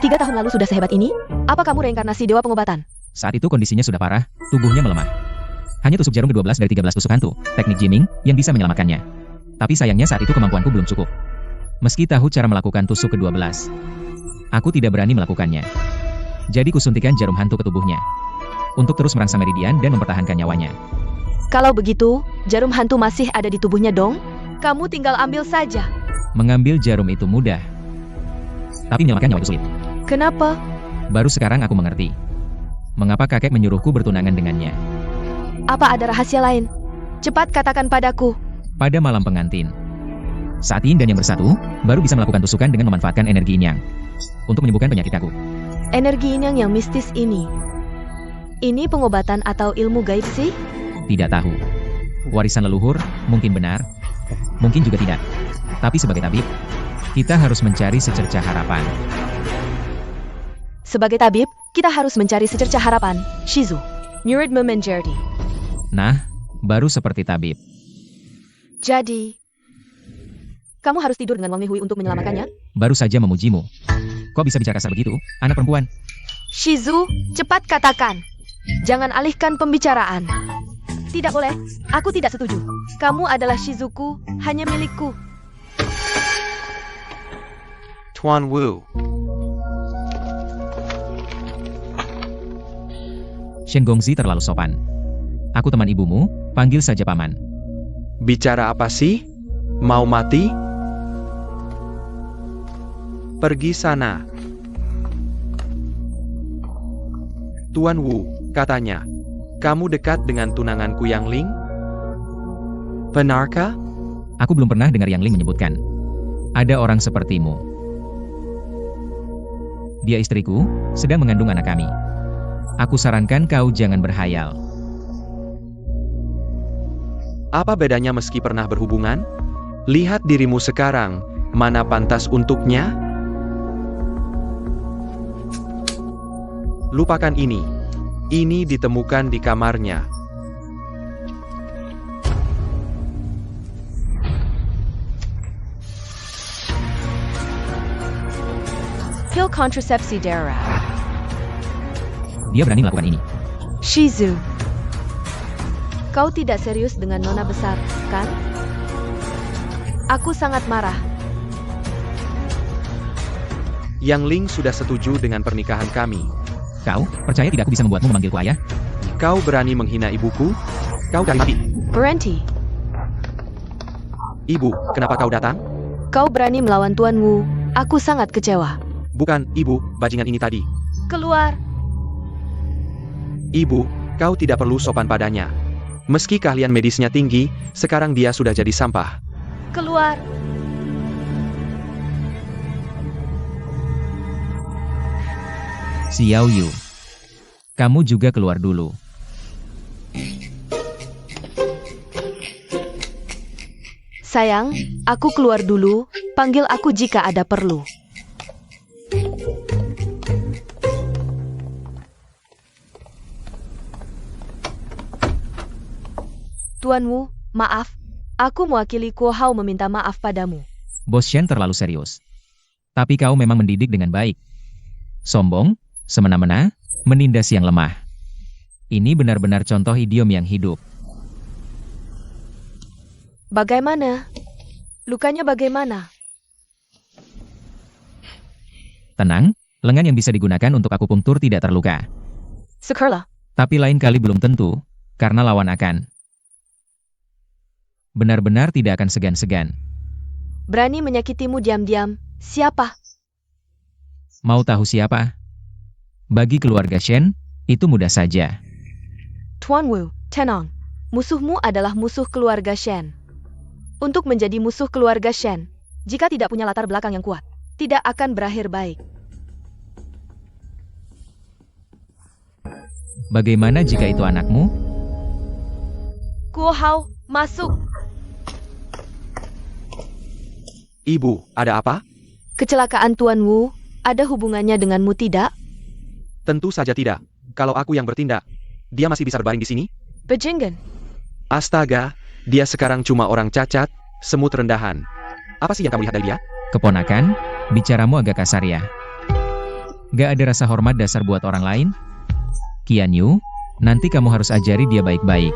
3 tahun lalu sudah sehebat ini? Apa kamu reinkarnasi dewa pengobatan? Saat itu kondisinya sudah parah, tubuhnya melemah. Hanya tusuk jarum ke-12 dari 13 tusuk hantu, teknik Jiming, yang bisa menyelamatkannya. Tapi sayangnya saat itu kemampuanku belum cukup. Meski tahu cara melakukan tusuk ke-12, aku tidak berani melakukannya. Jadi kusuntikan jarum hantu ke tubuhnya. Untuk terus merangsang meridian dan mempertahankan nyawanya. Kalau begitu, jarum hantu masih ada di tubuhnya dong? Kamu tinggal ambil saja. Mengambil jarum itu mudah. Tapi menyelamatkan nyawa itu sulit. Kenapa? Baru sekarang aku mengerti. Mengapa kakek menyuruhku bertunangan dengannya. Apa ada rahasia lain? Cepat katakan padaku. Pada malam pengantin, saat Yin dan Yang bersatu, baru bisa melakukan tusukan dengan memanfaatkan energi Yin Yang untuk menyembuhkan penyakit kaku. Energi Yin yang mistis ini. Ini pengobatan atau ilmu gaib sih? Tidak tahu. Warisan leluhur, mungkin benar, mungkin juga tidak. Tapi sebagai tabib, kita harus mencari secercah harapan. Sebagai tabib, kita harus mencari secercah harapan. Shizu. Murid menjadi. Nah, baru seperti tabib. Jadi, kamu harus tidur dengan Wang Meihui untuk menyelamatkannya? Baru saja memujimu. Kok bisa bicara kasar begitu, anak perempuan? Shizu, cepat katakan. Jangan alihkan pembicaraan. Tidak boleh, aku tidak setuju. Kamu adalah Shizuku, hanya milikku. Tuan Wu. Shen Gongzi terlalu sopan. Aku teman ibumu, panggil saja paman. Bicara apa sih? Mau mati? Pergi sana. Tuan Wu, katanya. Kamu dekat dengan tunanganku Yang Ling? Benarkah? Aku belum pernah dengar Yang Ling menyebutkan. Ada orang sepertimu. Dia istriku, sedang mengandung anak kami. Aku sarankan kau jangan berhayal. Apa bedanya meski pernah berhubungan? Lihat dirimu sekarang, mana pantas untuknya? Lupakan ini. Ini ditemukan di kamarnya. Pil kontrasepsi darah. Dia berani melakukan ini. Shizu. Kau tidak serius dengan nona besar, kan? Aku sangat marah. Yang Ling sudah setuju dengan pernikahan kami. Kau, percaya tidak aku bisa membuatmu memanggilku ayah? Kau berani menghina ibuku? Kau dari mati. Berhenti. Ibu, kenapa kau datang? Kau berani melawan Tuan Wu. Aku sangat kecewa. Bukan, ibu, bajingan ini tadi. Keluar. Ibu, kau tidak perlu sopan padanya. Meski keahlian medisnya tinggi, sekarang dia sudah jadi sampah. Keluar. Xiao Yu. Kamu juga keluar dulu. Sayang, aku keluar dulu. Panggil aku jika ada perlu. Tuan Wu, maaf. Aku mewakili Kuo Hao meminta maaf padamu. Bos Shen terlalu serius. Tapi kau memang mendidik dengan baik. Sombong, semena-mena, menindas yang lemah. Ini benar-benar contoh idiom yang hidup. Bagaimana? Lukanya bagaimana? Tenang, lengan yang bisa digunakan untuk akupunktur tidak terluka. Syukurlah. Tapi lain kali belum tentu, karena lawan akan benar-benar tidak akan segan-segan. Berani menyakitimu diam-diam. Siapa? Mau tahu siapa? Bagi keluarga Shen, itu mudah saja. Tuan Wu, tenang. Musuhmu adalah musuh keluarga Shen. Untuk menjadi musuh keluarga Shen, jika tidak punya latar belakang yang kuat, tidak akan berakhir baik. Bagaimana jika itu anakmu? Kuo Hao, masuk. Ibu, ada apa? Kecelakaan Tuan Wu, ada hubungannya denganmu tidak? Tentu saja tidak. Kalau aku yang bertindak, dia masih bisa berbaring di sini? Bajingan. Astaga, dia sekarang cuma orang cacat, semut rendahan. Apa sih yang kamu lihat dari dia? Keponakan, bicaramu agak kasar ya. Gak ada rasa hormat dasar buat orang lain? Qian Yu, nanti kamu harus ajari dia baik-baik.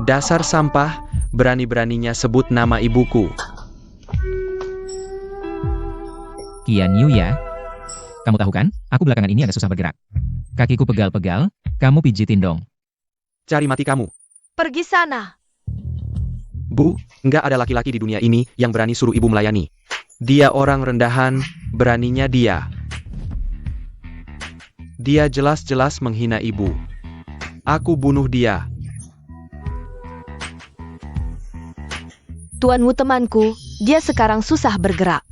Dasar sampah, berani-beraninya sebut nama ibuku. Qian Yu ya. Kamu tahu kan, aku belakangan ini agak susah bergerak. Kakiku pegal-pegal, kamu pijitin dong. Cari mati kamu. Pergi sana. Bu, nggak ada laki-laki di dunia ini yang berani suruh ibu melayani. Dia orang rendahan, beraninya dia. Dia jelas-jelas menghina ibu. Aku bunuh dia. Tuan Wu temanku, dia sekarang susah bergerak.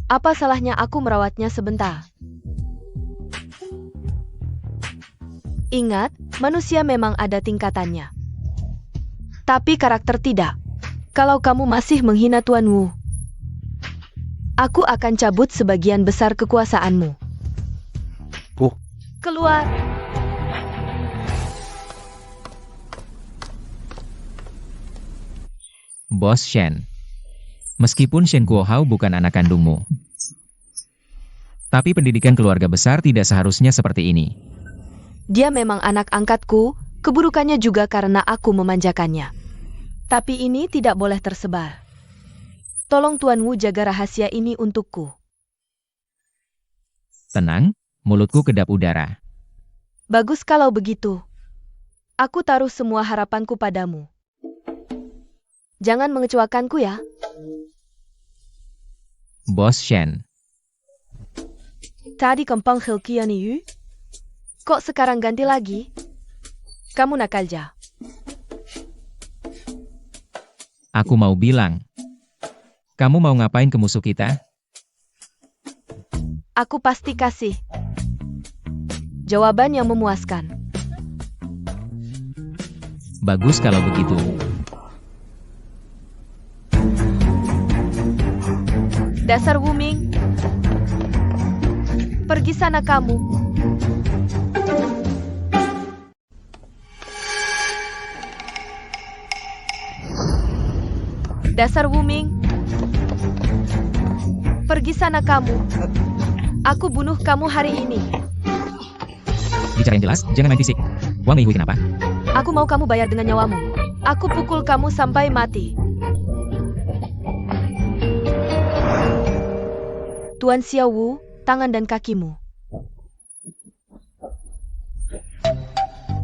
Apa salahnya aku merawatnya sebentar? Ingat, manusia memang ada tingkatannya. Tapi karakter tidak. Kalau kamu masih menghina Tuan Wu, aku akan cabut sebagian besar kekuasaanmu. Keluar! Bos Shen. Meskipun Shen Guohao bukan anak kandungmu, tapi pendidikan keluarga besar tidak seharusnya seperti ini. Dia memang anak angkatku, keburukannya juga karena aku memanjakannya. Tapi ini tidak boleh tersebar. Tolong Tuan Wu jaga rahasia ini untukku. Tenang, mulutku kedap udara. Bagus kalau begitu. Aku taruh semua harapanku padamu. Jangan mengecewakanku ya. Bos Shen. Tadi kempang Qian Yu. Kok sekarang ganti lagi? Kamu nakal ja. Aku mau bilang. Kamu mau ngapain ke musuh kita? Aku pasti kasih jawaban yang memuaskan. Bagus kalau begitu. Dasar Wuming. Pergi sana kamu. Dasar Wuming. Pergi sana kamu. Aku bunuh kamu hari ini. Bicara yang jelas, jangan main fisik. Wang Meihui kenapa? Aku mau kamu bayar dengan nyawamu. Aku pukul kamu sampai mati. Tuan Xiao Wu, tangan dan kakimu.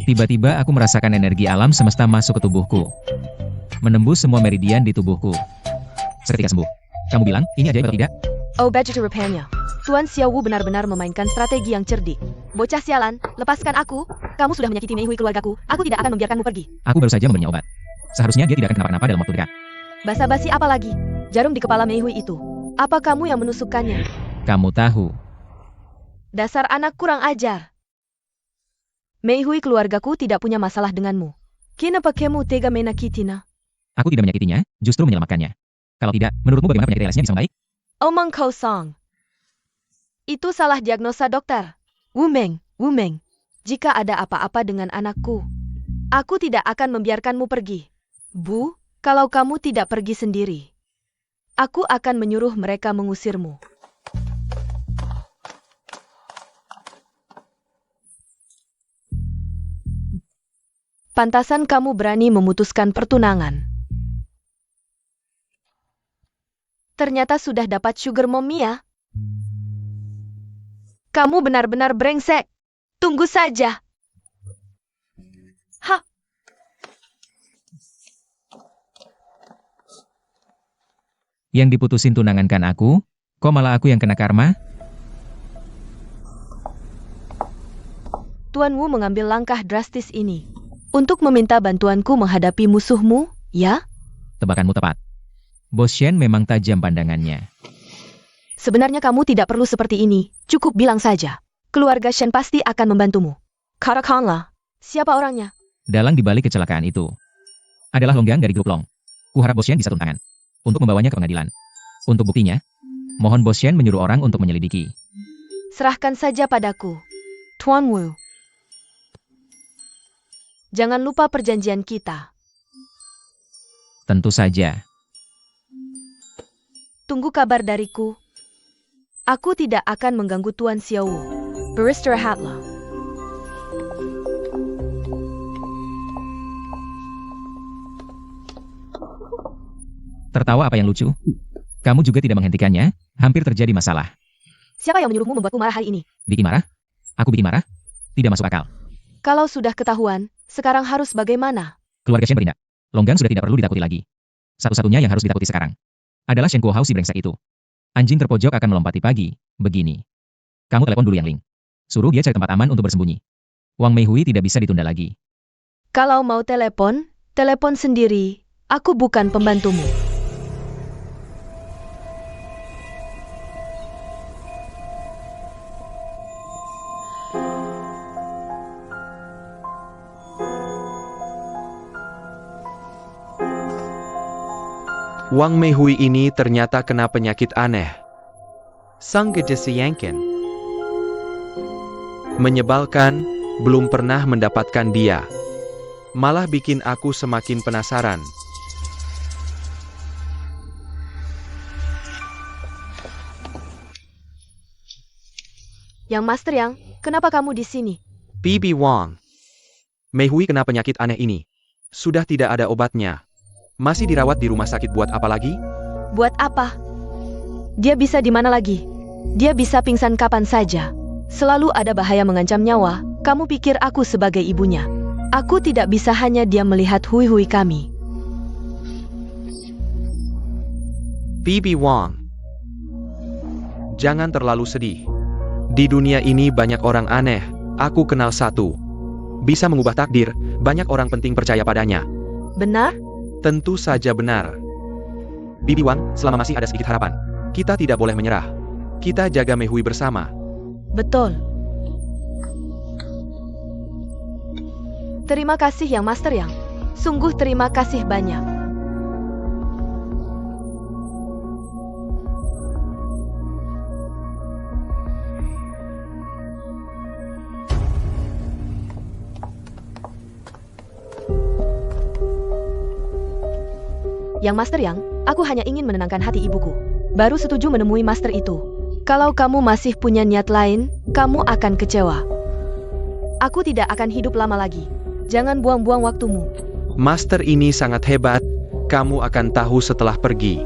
Tiba-tiba aku merasakan energi alam semesta masuk ke tubuhku. Menembus semua meridian di tubuhku. Seketika sembuh. Kamu bilang, ini ajaib atau tidak? Oh, Badger rupanya. Tuan Xiao Wu benar-benar memainkan strategi yang cerdik. Bocah sialan, lepaskan aku. Kamu sudah menyakiti Meihui keluargaku. Aku tidak akan membiarkanmu pergi. Aku baru saja memberinya obat. Seharusnya dia tidak akan kenapa-napa dalam waktu dekat. Basa-basi apa lagi? Jarum di kepala Meihui itu. Apa kamu yang menusukkannya? Kamu tahu. Dasar anak kurang ajar. Meihui keluargaku tidak punya masalah denganmu. Kenapa kamu tega menakitina? Aku tidak menyakitinya, justru menyelamatkannya. Kalau tidak, menurutmu bagaimana penyakit ALS-nya bisa membaik? Omong kosong. Itu salah diagnosa dokter. Wumeng. Jika ada apa-apa dengan anakku, aku tidak akan membiarkanmu pergi. Bu, kalau kamu tidak pergi sendiri, aku akan menyuruh mereka mengusirmu. Pantasan kamu berani memutuskan pertunangan. Ternyata sudah dapat sugar mommy ya. Kamu benar-benar brengsek. Tunggu saja. Hah? Yang diputusin tunangan kan aku? Kok malah aku yang kena karma? Tuan Wu mengambil langkah drastis ini untuk meminta bantuanku menghadapi musuhmu, ya? Tebakanmu tepat. Bos Shen memang tajam pandangannya. Sebenarnya kamu tidak perlu seperti ini, cukup bilang saja. Keluarga Shen pasti akan membantumu. Katakanlah, siapa orangnya? Dalang dibalik kecelakaan itu adalah Longgang dari grup Long. Kuharap Bos Shen bisa turun tangan. untuk membawanya ke pengadilan. Untuk buktinya, mohon Bos Shen menyuruh orang untuk menyelidiki. Serahkan saja padaku, Tuan Wu. Jangan lupa perjanjian kita. Tentu saja. Tunggu kabar dariku. Aku tidak akan mengganggu Tuan Xiao Wu. Beristirahatlah. Tertawa apa yang lucu? Kamu juga tidak menghentikannya, hampir terjadi masalah. Siapa yang menyuruhmu membuatku marah hari ini? Bikin marah? Aku bikin marah? Tidak masuk akal. Kalau sudah ketahuan, sekarang harus bagaimana? Keluarga Shen bertindak. Longgang sudah tidak perlu ditakuti lagi. Satu-satunya yang harus ditakuti sekarang adalah Shen Kuohao si brengsek itu. Anjing terpojok akan melompati pagi, begini. Kamu telepon dulu Yang Ling. Suruh dia cari tempat aman untuk bersembunyi. Wang Meihui tidak bisa ditunda lagi. Kalau mau telepon, telepon sendiri. Aku bukan pembantumu. Wang Meihui ini ternyata kena penyakit aneh. Sang Gedesiangken. Menyebalkan, belum pernah mendapatkan dia. Malah bikin aku semakin penasaran. Yang Master Yang, kenapa kamu di sini? Bibi Wang. Meihui kena penyakit aneh ini. Sudah tidak ada obatnya. Masih dirawat di rumah sakit buat apa lagi? Buat apa? Dia bisa di mana lagi? Dia bisa pingsan kapan saja. Selalu ada bahaya mengancam nyawa. Kamu pikir aku sebagai ibunya? Aku tidak bisa hanya diam melihat hui-hui kami. Bibi Wang. Jangan terlalu sedih. Di dunia ini banyak orang aneh. Aku kenal satu. Bisa mengubah takdir, banyak orang penting percaya padanya. Benar? Tentu saja benar. Bibi Wang, selama masih ada sedikit harapan, kita tidak boleh menyerah. Kita jaga Meihui bersama. Betul. Terima kasih Yang Master Yang. Sungguh terima kasih banyak. Yang Master Yang, aku hanya ingin menenangkan hati ibuku. Baru setuju menemui Master itu. Kalau kamu masih punya niat lain, kamu akan kecewa. Aku tidak akan hidup lama lagi. Jangan buang-buang waktumu. Master ini sangat hebat. Kamu akan tahu setelah pergi.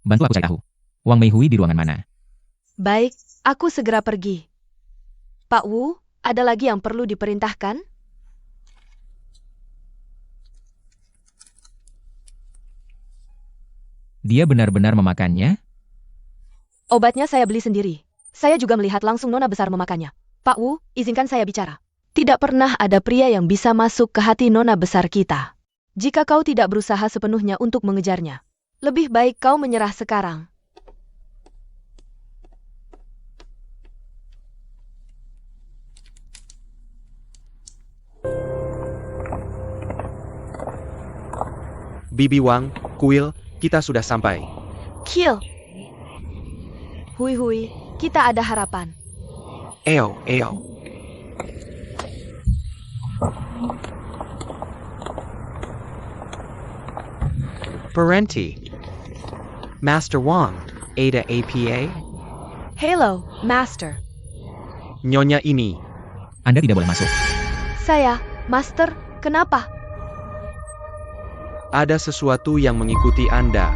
Bantu aku cari tahu. Wang Meihui di ruangan mana? Baik, aku segera pergi. Pak Wu, ada lagi yang perlu diperintahkan? Dia benar-benar memakannya? Obatnya saya beli sendiri. Saya juga melihat langsung nona besar memakannya. Pak Wu, izinkan saya bicara. Tidak pernah ada pria yang bisa masuk ke hati nona besar kita. Jika kau tidak berusaha sepenuhnya untuk mengejarnya, lebih baik kau menyerah sekarang. Bibi Wang, kuil, kita sudah sampai. Kill. Hui-hui, kita ada harapan. Eo. Parenti. Master Wang, Ada APA. Hello, Master. Nyonya ini. Anda tidak boleh masuk. Saya, Master, kenapa? Ada sesuatu yang mengikuti Anda.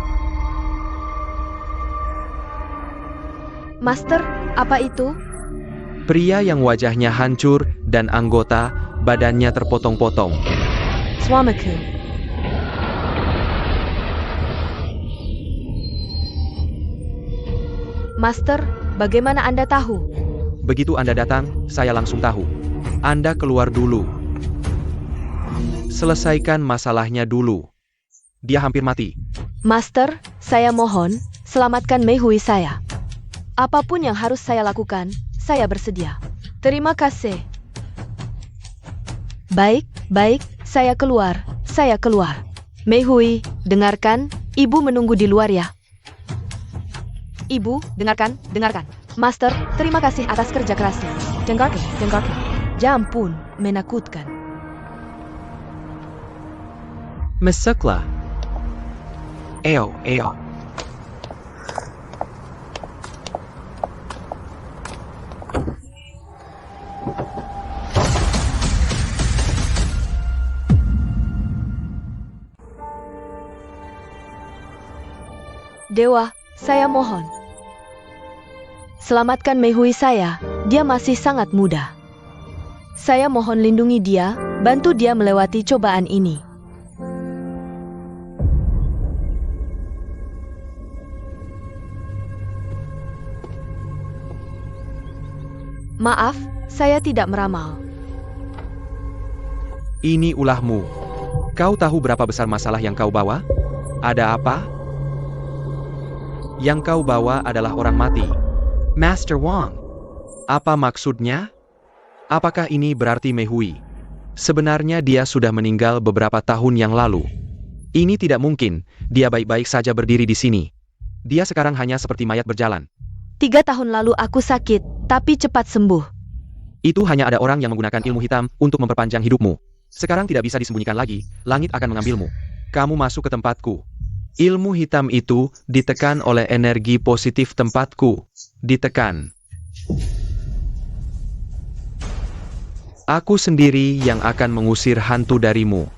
Master, apa itu? Pria yang wajahnya hancur dan anggota badannya terpotong-potong. Suamiku. Master, bagaimana Anda tahu? Begitu Anda datang, saya langsung tahu. Anda keluar dulu. Selesaikan masalahnya dulu. Dia hampir mati. Master, saya mohon, selamatkan Mei Hui saya. Apapun yang harus saya lakukan, saya bersedia. Terima kasih. Baik, saya keluar. Mei Hui, dengarkan, ibu menunggu di luar ya. Ibu, dengarkan. Master, terima kasih atas kerja kerasnya. Dengarkan. Ya ampun, menakutkan. Masuklah. Ayo. Dewa, saya mohon. Selamatkan Mei Hui saya, dia masih sangat muda. Saya mohon lindungi dia, bantu dia melewati cobaan ini. Maaf, saya tidak meramal. Ini ulahmu. Kau tahu berapa besar masalah yang kau bawa? Ada apa? Yang kau bawa adalah orang mati. Master Wang. Apa maksudnya? Apakah ini berarti Mei Hui? Sebenarnya dia sudah meninggal beberapa tahun yang lalu. Ini tidak mungkin, dia baik-baik saja berdiri di sini. Dia sekarang hanya seperti mayat berjalan. 3 tahun lalu aku sakit, tapi cepat sembuh. Itu hanya ada orang yang menggunakan ilmu hitam untuk memperpanjang hidupmu. Sekarang tidak bisa disembunyikan lagi, langit akan mengambilmu. Kamu masuk ke tempatku. Ilmu hitam itu ditekan oleh energi positif tempatku. Ditekan. Aku sendiri yang akan mengusir hantu darimu.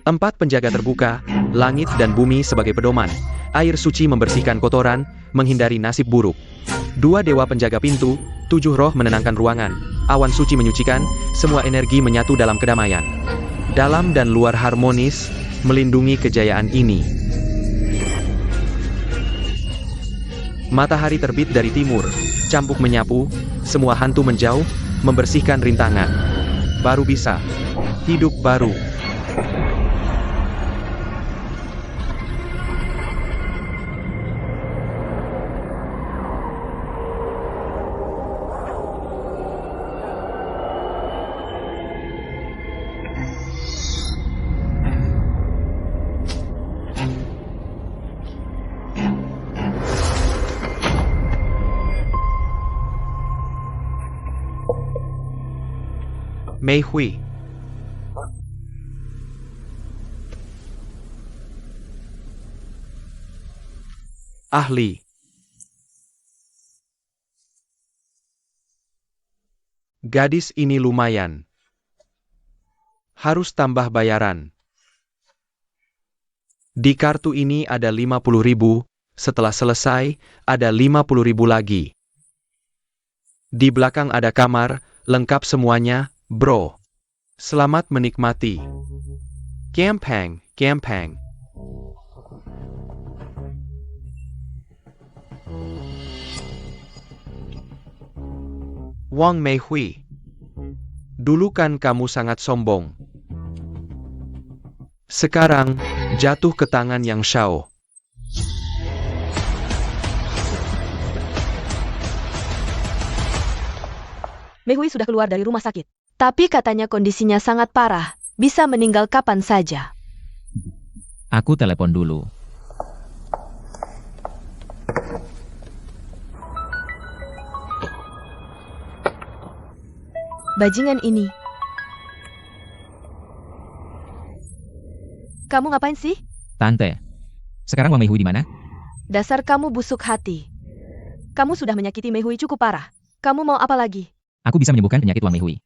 Empat penjaga terbuka, langit dan bumi sebagai pedoman. Air suci membersihkan kotoran, menghindari nasib buruk. 2 dewa penjaga pintu, 7 roh menenangkan ruangan. Awan suci menyucikan, semua energi menyatu dalam kedamaian. Dalam dan luar harmonis, melindungi kejayaan ini. Matahari terbit dari timur, cambuk menyapu, semua hantu menjauh, membersihkan rintangan. Baru bisa. Hidup baru. Mei Hui. Ahli. Gadis ini lumayan. Harus tambah bayaran. Di kartu ini ada 50.000, setelah selesai, ada 50.000 lagi. Di belakang ada kamar, lengkap semuanya, bro. Selamat menikmati. Gampang. Wang Mei Hui. Dulu kan kamu sangat sombong. Sekarang, jatuh ke tangan Yang Shao. Mei Hui sudah keluar dari rumah sakit. Tapi katanya kondisinya sangat parah, bisa meninggal kapan saja. Aku telepon dulu. Bajingan ini. Kamu ngapain sih? Tante, sekarang Wang Mei Hui di mana? Dasar kamu busuk hati. Kamu sudah menyakiti Mei Hui cukup parah. Kamu mau apa lagi? Aku bisa menyembuhkan penyakit Wang Mei Hui.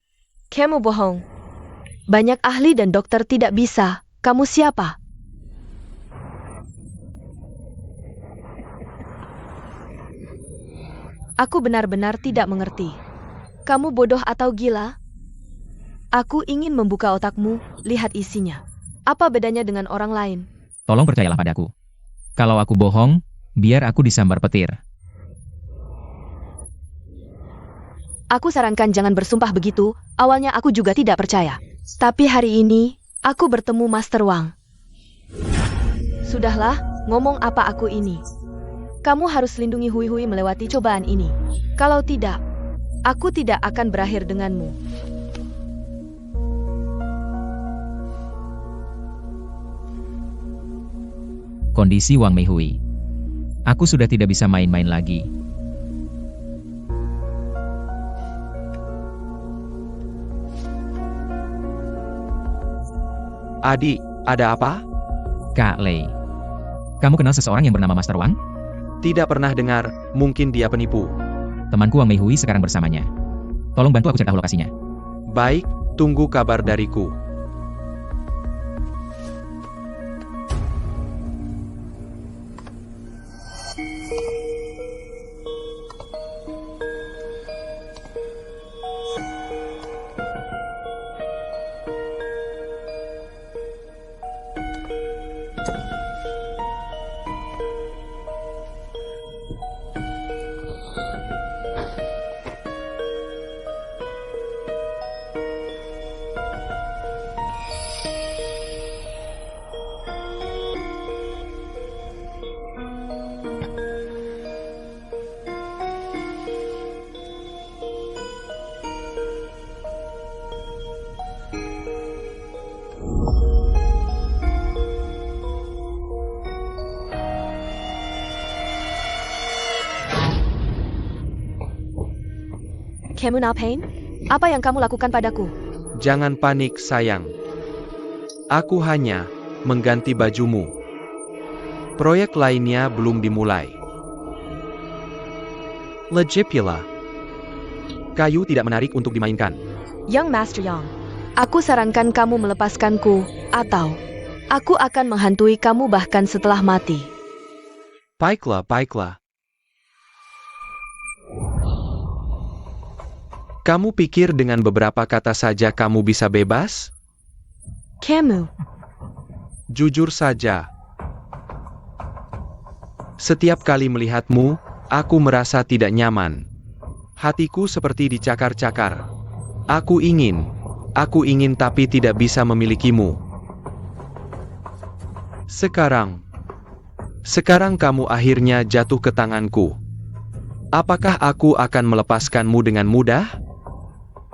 Kamu bohong. Banyak ahli dan dokter tidak bisa. Kamu siapa? Aku benar-benar tidak mengerti. Kamu bodoh atau gila? Aku ingin membuka otakmu, lihat isinya. Apa bedanya dengan orang lain? Tolong percayalah padaku. Kalau aku bohong, biar aku disambar petir. Aku sarankan jangan bersumpah begitu, awalnya aku juga tidak percaya. Tapi hari ini, Aku bertemu Master Wang. Sudahlah, ngomong apa aku ini. Kamu harus lindungi Hui Hui melewati cobaan ini. Kalau tidak, aku tidak akan berakhir denganmu. Kondisi Wang Meihui. Aku sudah tidak bisa main-main lagi. Adik, ada apa? Kak Lei. Kamu kenal seseorang yang bernama Master Wang? Tidak pernah dengar, mungkin dia penipu. Temanku Wang Meihui sekarang bersamanya. Tolong bantu aku cari tahu lokasinya. Baik, tunggu kabar dariku. Kamu Pain? Apa yang kamu lakukan padaku? Jangan panik, sayang. Aku hanya mengganti bajumu. Proyek lainnya belum dimulai. Legipula. Kayu tidak menarik untuk dimainkan. Young Master Yang, aku sarankan kamu melepaskanku, atau aku akan menghantui kamu bahkan setelah mati. Baiklah, baiklah. Kamu pikir dengan beberapa kata saja kamu bisa bebas? Kamu, Jujur saja. Setiap kali melihatmu, aku merasa tidak nyaman. Hatiku seperti dicakar-cakar. Aku ingin tapi tidak bisa memilikimu. Sekarang kamu akhirnya jatuh ke tanganku. Apakah aku akan melepaskanmu dengan mudah?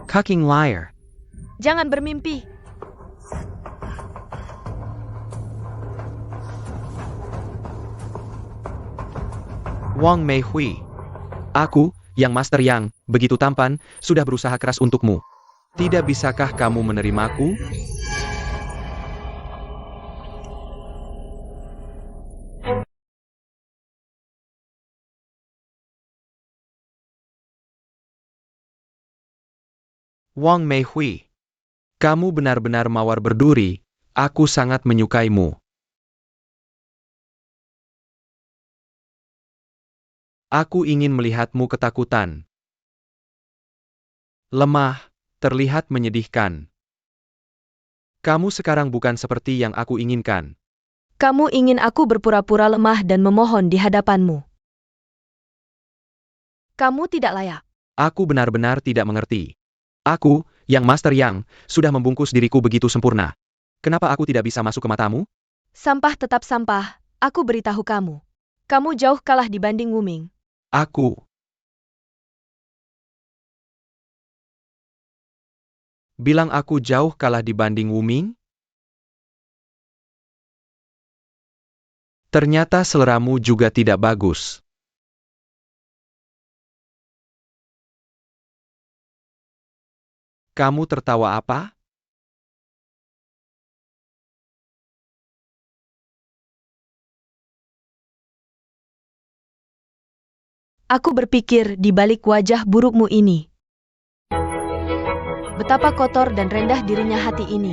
Cucking liar. jangan bermimpi. Wang Meihui. Aku, yang Master Yang, begitu tampan, sudah berusaha keras untukmu. Tidak bisakah kamu menerimaku? Wang Meihui. Kamu benar-benar mawar berduri, aku sangat menyukaimu. Aku ingin melihatmu ketakutan. Lemah, terlihat menyedihkan. Kamu sekarang bukan seperti yang aku inginkan. Kamu ingin aku berpura-pura lemah dan memohon di hadapanmu. Kamu tidak layak. Aku benar-benar tidak mengerti. Aku, yang Master Yang, sudah membungkus diriku begitu sempurna. Kenapa aku tidak bisa masuk ke matamu? Sampah tetap sampah, aku beritahu kamu. Kamu jauh kalah dibanding Wuming. Aku. Bilang aku jauh kalah dibanding Wuming? Ternyata seleramu juga tidak bagus. Kamu tertawa apa? Aku berpikir di balik wajah burukmu ini. Betapa kotor dan rendah dirinya hati ini.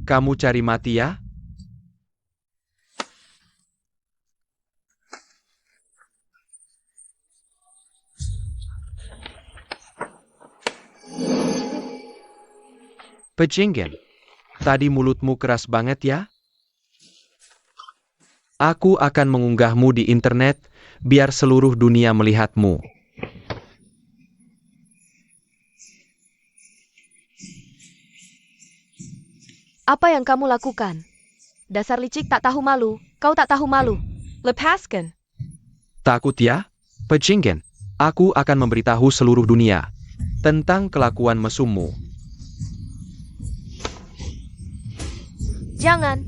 Kamu cari mati ya? Pejinggen. Tadi mulutmu keras banget ya? Aku akan mengunggahmu di internet, biar seluruh dunia melihatmu. Apa yang kamu lakukan? Dasar licik tak tahu malu, kau tak tahu malu. Lepaskan. Takut ya? Pejinggen, aku akan memberitahu seluruh dunia tentang kelakuan mesummu. Jangan.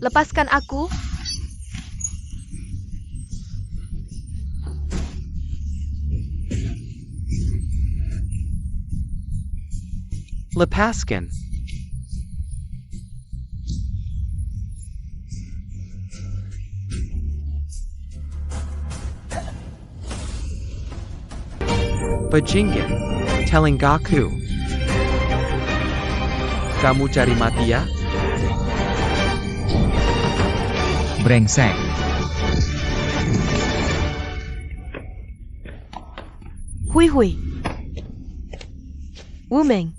Lepaskan aku. Lepaskan. Pejinggen, Telenggaku. Kamu cari mati ya? Brengsek. Hui hui. Wumeng.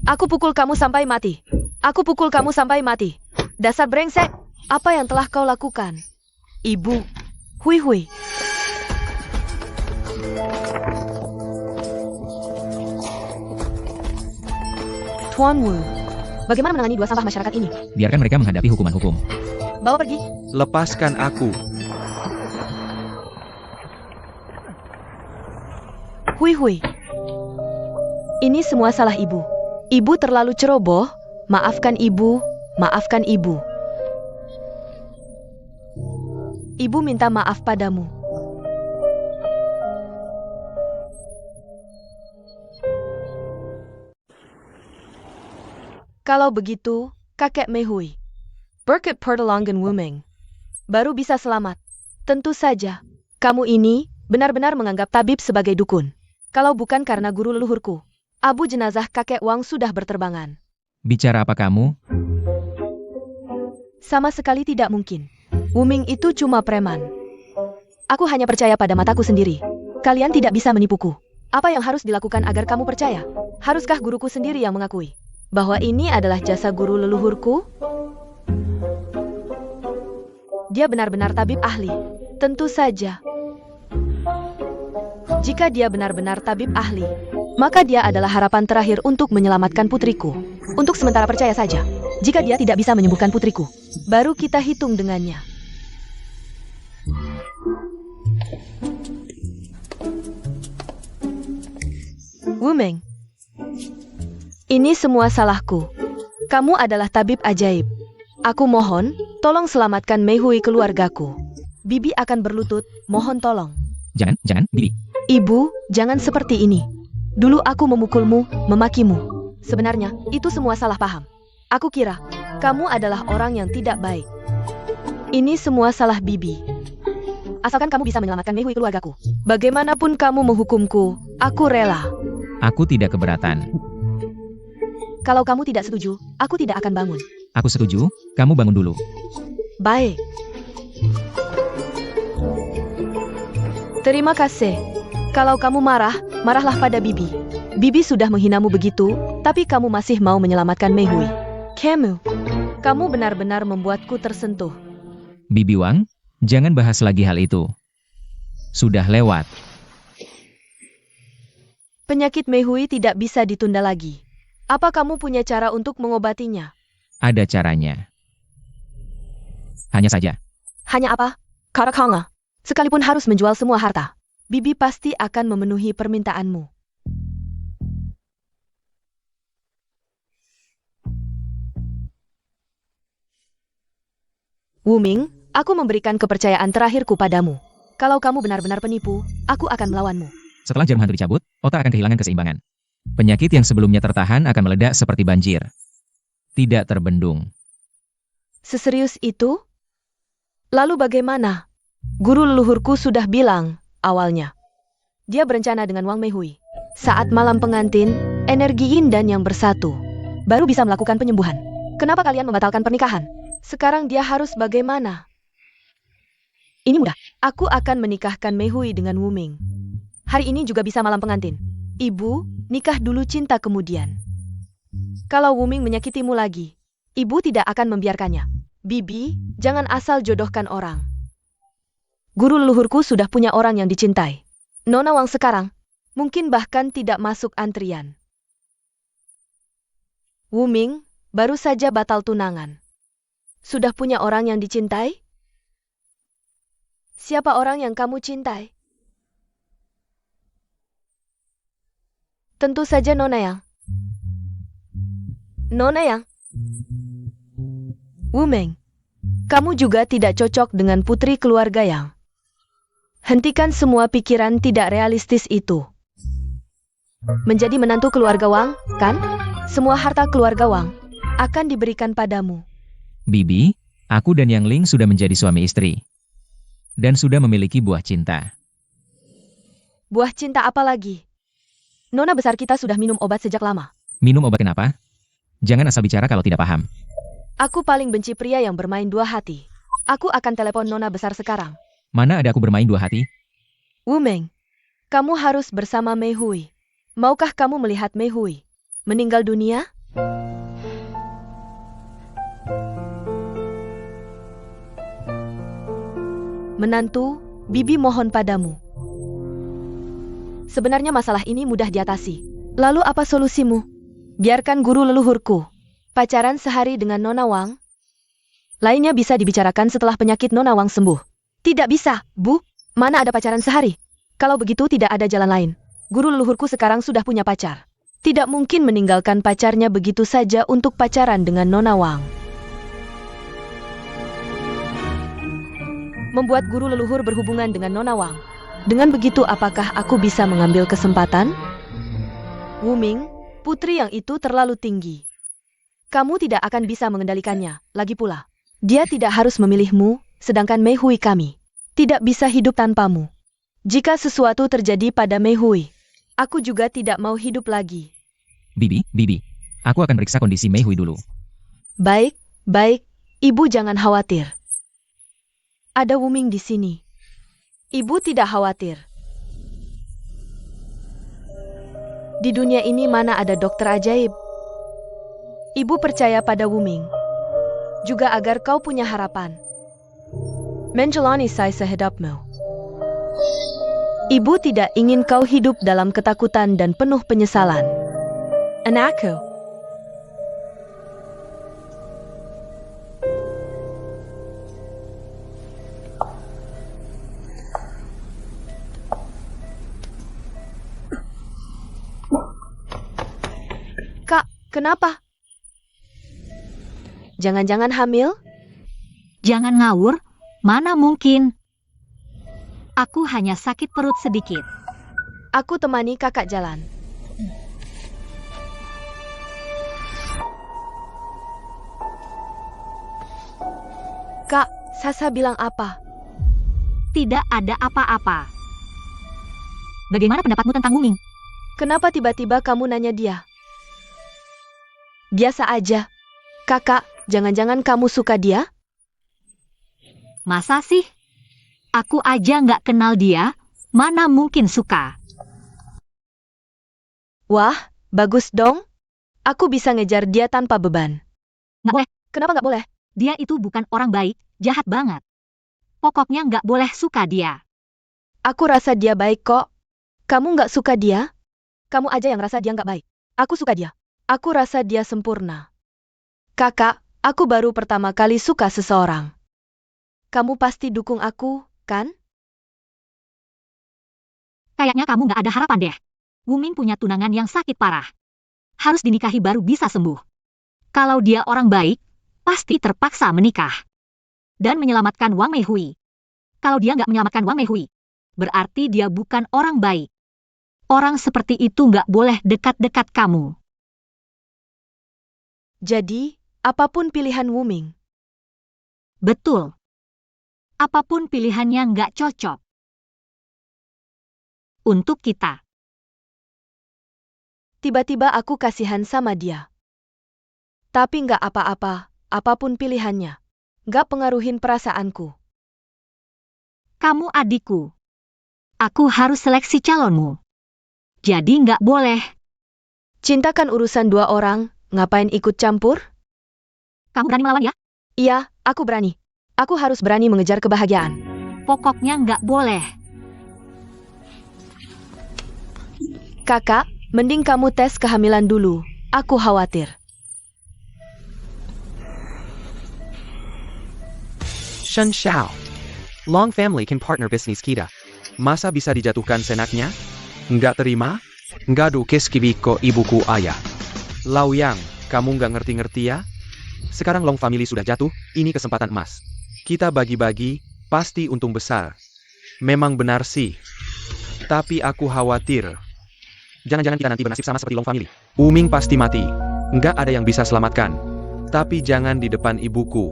Aku pukul kamu sampai mati. Aku pukul kamu sampai mati. Dasar brengsek, apa yang telah kau lakukan? Ibu. Hui hui. Tuan Wu, bagaimana menangani dua sampah masyarakat ini? Biarkan mereka menghadapi hukuman hukum. Bawa pergi. Lepaskan aku. Hui hui. Ini semua salah ibu. Ibu terlalu ceroboh. Maafkan ibu, maafkan ibu. Ibu minta maaf padamu. Kalau begitu, kakek Mehui, Berkat pertolongan Wumeng, baru bisa selamat. Tentu saja, kamu ini benar-benar menganggap tabib sebagai dukun. Kalau bukan karena guru leluhurku, abu jenazah kakek Wang sudah berterbangan. Bicara apa kamu? Sama sekali tidak mungkin. Wuming itu cuma preman. Aku hanya percaya pada mataku sendiri. Kalian tidak bisa menipuku. Apa yang harus dilakukan agar kamu percaya? Haruskah guruku sendiri yang mengakui bahwa ini adalah jasa guru leluhurku? Dia benar-benar tabib ahli. Tentu saja. Jika dia benar-benar tabib ahli, maka dia adalah harapan terakhir untuk menyelamatkan putriku. Untuk sementara percaya saja. Jika dia tidak bisa menyembuhkan putriku, baru kita hitung dengannya. Wumeng, ini semua salahku. Kamu adalah tabib ajaib. Aku mohon, tolong selamatkan Mehui keluargaku. Bibi akan berlutut, mohon tolong. Jangan, Bibi. Ibu, jangan seperti ini. Dulu aku memukulmu, memakimu. Sebenarnya, itu semua salah paham. Aku kira, kamu adalah orang yang tidak baik. Ini semua salah Bibi. Asalkan kamu bisa menyelamatkan Mehui keluargaku. Bagaimanapun kamu menghukumku, aku rela. Aku tidak keberatan. Kalau kamu tidak setuju, aku tidak akan bangun. Aku setuju, kamu bangun dulu. Baik. Terima kasih. Kalau kamu marah, marahlah pada Bibi. Bibi sudah menghinamu begitu, tapi kamu masih mau menyelamatkan Mehui. Kamu benar-benar membuatku tersentuh. Bibi Wang, jangan bahas lagi hal itu. Sudah lewat. Penyakit Mehui tidak bisa ditunda lagi. Apa kamu punya cara untuk mengobatinya? Ada caranya. Hanya saja. Hanya apa? Karakanga. Sekalipun harus menjual semua harta, Bibi pasti akan memenuhi permintaanmu. Wuming, aku memberikan kepercayaan terakhirku padamu. Kalau kamu benar-benar penipu, aku akan melawanmu. Setelah jarum hantu dicabut, otak akan kehilangan keseimbangan. Penyakit yang sebelumnya tertahan akan meledak seperti banjir. Tidak terbendung. Seserius itu? Lalu bagaimana? Guru leluhurku sudah bilang, awalnya. Dia berencana dengan Wang Mehui. Saat malam pengantin, energi yin dan yang bersatu. Baru bisa melakukan penyembuhan. Kenapa kalian membatalkan pernikahan? Sekarang dia harus bagaimana? Ini mudah. Aku akan menikahkan Mehui dengan Wuming. Hari ini juga bisa malam pengantin. Ibu, nikah dulu cinta kemudian. Kalau Wuming menyakitimu lagi, Ibu tidak akan membiarkannya. Bibi, jangan asal jodohkan orang. Guru leluhurku sudah punya orang yang dicintai. Nona Wang sekarang, mungkin bahkan tidak masuk antrian. Wu Ming, baru saja batal tunangan. Sudah punya orang yang dicintai? Siapa orang yang kamu cintai? Tentu saja Nona Yang. Nona Yang. Wu Ming, kamu juga tidak cocok dengan putri keluarga Yang. Hentikan semua pikiran tidak realistis itu. Menjadi menantu keluarga Wang, kan? Semua harta keluarga Wang akan diberikan padamu. Bibi, aku dan Yang Ling sudah menjadi suami istri. Dan sudah memiliki buah cinta. Buah cinta apa lagi? Nona besar kita sudah minum obat sejak lama. Minum obat kenapa? Jangan asal bicara kalau tidak paham. Aku paling benci pria yang bermain dua hati. Aku akan telepon Nona besar sekarang. Mana ada aku bermain dua hati? Wu Ming, kamu harus bersama Mei Hui. Maukah kamu melihat Mei Hui meninggal dunia? Menantu, Bibi mohon padamu. Sebenarnya masalah ini mudah diatasi. Lalu apa solusimu? Biarkan guru leluhurku pacaran sehari dengan Nona Wang. Lainnya bisa dibicarakan setelah penyakit Nona Wang sembuh. Tidak bisa, Bu. Mana ada pacaran sehari? Kalau begitu tidak ada jalan lain. Guru leluhurku sekarang sudah punya pacar. Tidak mungkin meninggalkan pacarnya begitu saja untuk pacaran dengan Nona Wang. Membuat guru leluhur berhubungan dengan Nona Wang. Dengan begitu apakah aku bisa mengambil kesempatan? Wu Ming, putri yang itu terlalu tinggi. Kamu tidak akan bisa mengendalikannya. Lagi pula, dia tidak harus memilihmu, sedangkan Mei Hui kami tidak bisa hidup tanpamu. Jika sesuatu terjadi pada Mei Hui, aku juga tidak mau hidup lagi. Bibi, aku akan periksa kondisi Mei Hui dulu. Baik, Ibu jangan khawatir. Ada Wu Ming di sini. Ibu tidak khawatir. Di dunia ini mana ada dokter ajaib? Ibu percaya pada Wu Ming. Juga agar kau punya harapan. Menjalani saya sehidupmu. Ibu tidak ingin kau hidup dalam ketakutan dan penuh penyesalan. Anakku. Kak, kenapa? Jangan-jangan hamil? Jangan ngawur, mana mungkin. Aku hanya sakit perut sedikit. Aku temani kakak jalan. Kak, Sasa bilang apa? Tidak ada apa-apa. Bagaimana pendapatmu tentang Wu Ming? Kenapa tiba-tiba kamu nanya dia? Biasa aja. Kakak, jangan-jangan kamu suka dia? Masa sih? Aku aja nggak kenal dia, mana mungkin suka. Wah, bagus dong. Aku bisa ngejar dia tanpa beban. Nggak boleh, Kenapa nggak boleh? dia itu bukan orang baik, jahat banget. Pokoknya nggak boleh suka dia. Aku rasa dia baik kok. Kamu nggak suka dia? Kamu aja yang rasa dia nggak baik. Aku suka dia. Aku rasa dia sempurna. Kakak, aku baru pertama kali suka seseorang. Kamu pasti dukung aku, kan? Kayaknya kamu nggak ada harapan deh. Wu Ming punya tunangan yang sakit parah. Harus dinikahi baru bisa sembuh. Kalau dia orang baik, pasti terpaksa menikah. Dan menyelamatkan Wang Mei Hui. Kalau dia nggak menyelamatkan Wang Mei Hui, berarti dia bukan orang baik. Orang seperti itu nggak boleh dekat-dekat kamu. Jadi, apapun pilihan Wu Ming. Betul. Apapun pilihannya nggak cocok. Untuk kita. Tiba-tiba aku kasihan sama dia. Tapi nggak apa-apa, apapun pilihannya. Nggak pengaruhin perasaanku. Kamu adikku. Aku harus seleksi calonmu. Jadi nggak boleh. Cinta kan urusan dua orang, ngapain ikut campur? kamu berani melawan ya? Iya, aku berani. Aku harus berani mengejar kebahagiaan. Pokoknya nggak boleh. Kakak, mending kamu tes kehamilan dulu. Aku khawatir. Shen Xiao. Long family can partner bisnis kita. Masa bisa dijatuhkan senaknya? Nggak terima? Ngadu keskibiko ibuku ayah. Lau Yang, kamu nggak ngerti-ngerti ya? Sekarang Long family sudah jatuh, ini kesempatan emas. Kita bagi-bagi, pasti untung besar. Memang benar sih. Tapi aku khawatir. Jangan-jangan kita nanti bernasib sama seperti Long family. Uming pasti mati. Nggak ada yang bisa selamatkan. Tapi jangan di depan ibuku.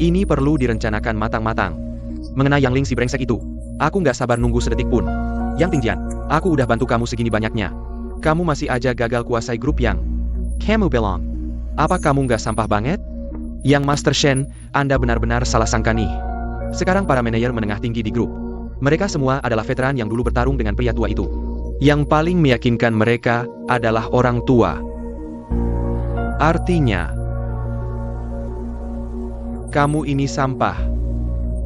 Ini perlu direncanakan matang-matang. Mengenai Yang Ling si brengsek itu, aku nggak sabar nunggu sedetik pun. Yang Tingjian, aku udah bantu kamu segini banyaknya. Kamu masih aja gagal kuasai grup Yang. Kamu belong. Apa kamu nggak sampah banget? Yang Master Shen, Anda benar-benar salah sangka nih. Sekarang para manajer menengah tinggi di grup. Mereka semua adalah veteran yang dulu bertarung dengan pria tua itu. Yang paling meyakinkan mereka adalah orang tua. Artinya, kamu ini sampah.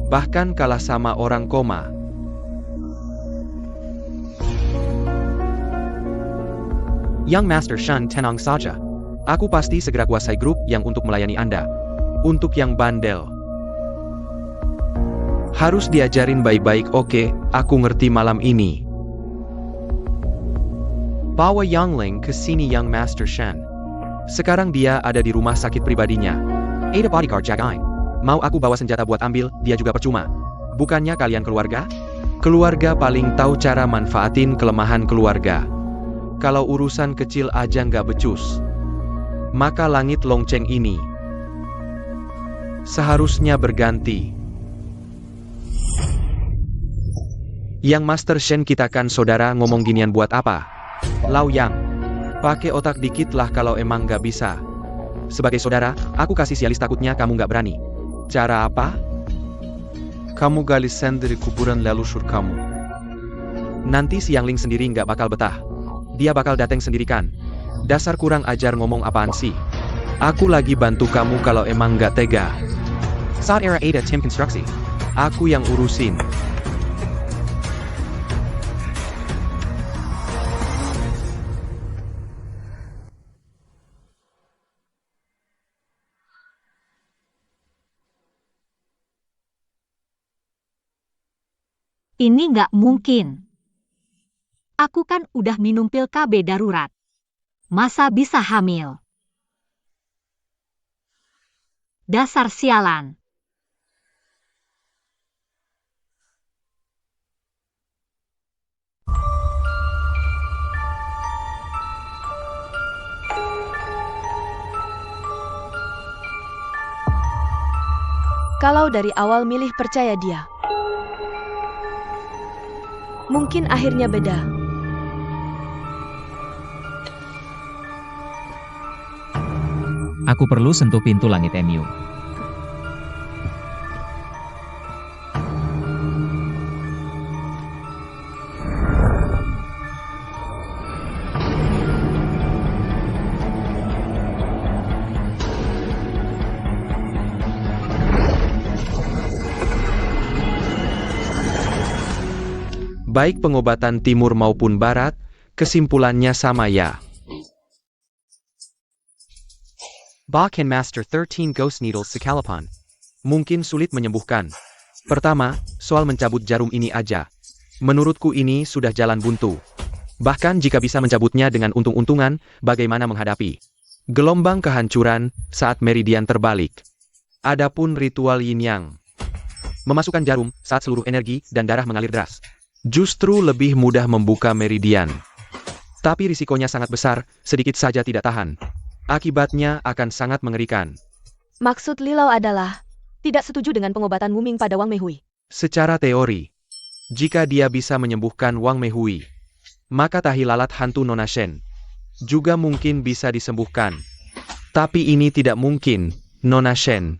Bahkan kalah sama orang koma. Yang Master Shen, tenang saja. Aku pasti segera kuasai grup yang untuk melayani Anda. Untuk yang bandel. Harus diajarin baik-baik, oke, aku ngerti malam ini. Bawa Yang Ling ke sini Yang Master Shen. Sekarang dia ada di rumah sakit pribadinya. Ada bodyguard jagain. Mau aku bawa senjata buat ambil, dia juga percuma. Bukannya kalian keluarga? Keluarga paling tahu cara manfaatin kelemahan keluarga. Kalau urusan kecil aja nggak becus. Maka langit lonceng ini seharusnya berganti. Yang Master Shen, kita kan saudara, ngomong ginian buat apa? Lau Yang, pakai otak dikit lah kalau emang nggak bisa. Sebagai saudara, aku kasih sialis, takutnya kamu nggak berani. Cara apa? Kamu gali sen dari kuburan lalu sur kamu. Nanti si Yang Ling sendiri nggak bakal betah. Dia bakal dateng sendiri kan. Dasar kurang ajar, ngomong apaan sih? Aku lagi bantu kamu kalau emang nggak tega. Saat era Ada tim konstruksi. Aku yang urusin. Ini nggak mungkin. Aku kan udah minum pil KB darurat. Masa bisa hamil? Dasar sialan. Kalau dari awal milih percaya dia, mungkin akhirnya beda. Aku perlu sentuh pintu langit MU. Baik pengobatan timur maupun barat, kesimpulannya sama ya. Bakken Master 13 Ghost Needles Sekalapan. Mungkin sulit menyembuhkan. Pertama, soal mencabut jarum ini aja. Menurutku ini sudah jalan buntu. Bahkan jika bisa mencabutnya dengan untung-untungan, bagaimana menghadapi gelombang kehancuran saat meridian terbalik. Adapun ritual yin yang, memasukkan jarum saat seluruh energi dan darah mengalir deras, justru lebih mudah membuka meridian. Tapi risikonya sangat besar, sedikit saja tidak tahan. Akibatnya akan sangat mengerikan. Maksud Lilau adalah tidak setuju dengan pengobatan Wuming pada Wang Meihui. Secara teori, jika dia bisa menyembuhkan Wang Meihui, maka tahi lalat hantu Nona Shen juga mungkin bisa disembuhkan. Tapi ini tidak mungkin, Nona Shen.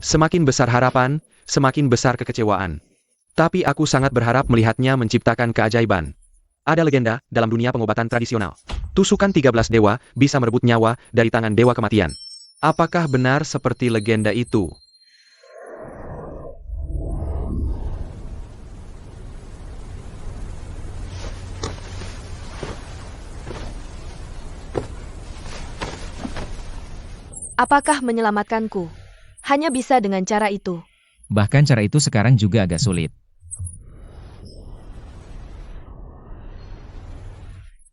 Semakin besar harapan, semakin besar kekecewaan. Tapi aku sangat berharap melihatnya menciptakan keajaiban. Ada legenda dalam dunia pengobatan tradisional. Tusukan 13 dewa bisa merebut nyawa dari tangan dewa kematian. Apakah benar seperti legenda itu? Apakah menyelamatkanku? Hanya bisa dengan cara itu. Bahkan cara itu sekarang juga agak sulit.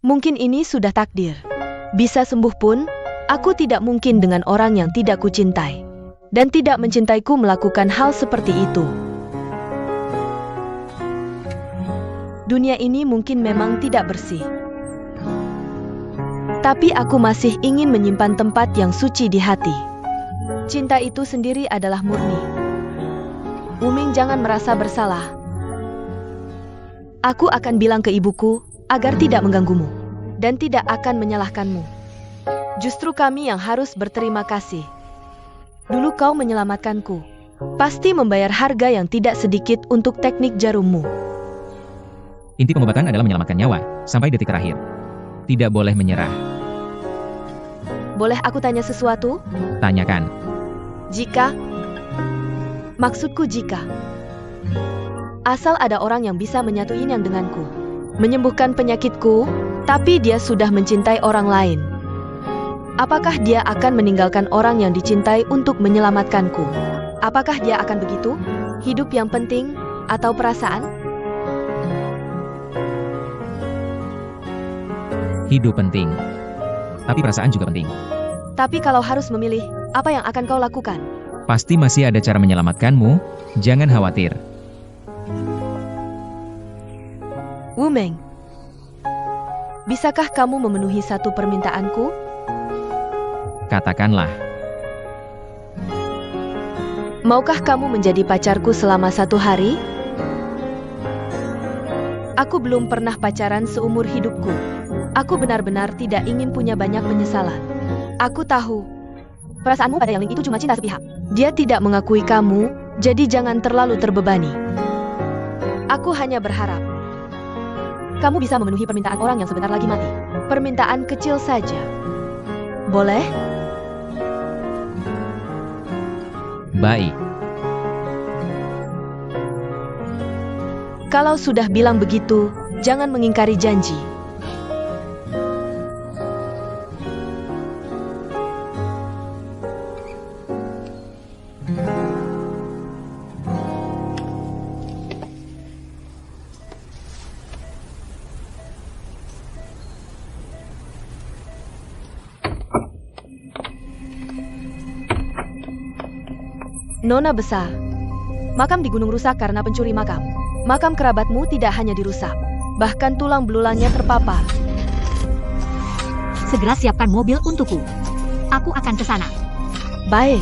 Mungkin ini sudah takdir. Bisa sembuh pun, aku tidak mungkin dengan orang yang tidak kucintai. Dan tidak mencintaiku melakukan hal seperti itu. Dunia ini mungkin memang tidak bersih. Tapi aku masih ingin menyimpan tempat yang suci di hati. Cinta itu sendiri adalah murni. Wuming, jangan merasa bersalah. Aku akan bilang ke ibuku agar tidak mengganggumu dan tidak akan menyalahkanmu. Justru kami yang harus berterima kasih. Dulu kau menyelamatkanku. Pasti membayar harga yang tidak sedikit untuk teknik jarummu. Inti pengobatan adalah menyelamatkan nyawa, sampai detik terakhir. Tidak boleh menyerah. Boleh aku tanya sesuatu? Tanyakan. Jika? Maksudku jika. Asal ada orang yang bisa menyatuin yang denganku. Menyembuhkan penyakitku, tapi dia sudah mencintai orang lain. Apakah dia akan meninggalkan orang yang dicintai untuk menyelamatkanku? Apakah dia akan begitu? Hidup yang penting, atau perasaan? Hidup penting. Tapi perasaan juga penting. Tapi kalau harus memilih, apa yang akan kau lakukan? Pasti masih ada cara menyelamatkanmu, jangan khawatir. Wuming, bisakah kamu memenuhi satu permintaanku? Katakanlah. Maukah kamu menjadi pacarku selama 1 hari? Aku belum pernah pacaran seumur hidupku. Aku benar-benar tidak ingin punya banyak penyesalan. Aku tahu, perasaanmu pada yang lain itu cuma cinta sepihak. Dia tidak mengakui kamu, jadi jangan terlalu terbebani. Aku hanya berharap kamu bisa memenuhi permintaan orang yang sebentar lagi mati. Permintaan kecil saja. Boleh? Baik. Kalau sudah bilang begitu, jangan mengingkari janji. Nona besar, makam di gunung rusak karena pencuri makam. Makam kerabatmu tidak hanya dirusak, bahkan tulang belulangnya terpapar. Segera siapkan mobil untukku. Aku akan ke sana. Baik.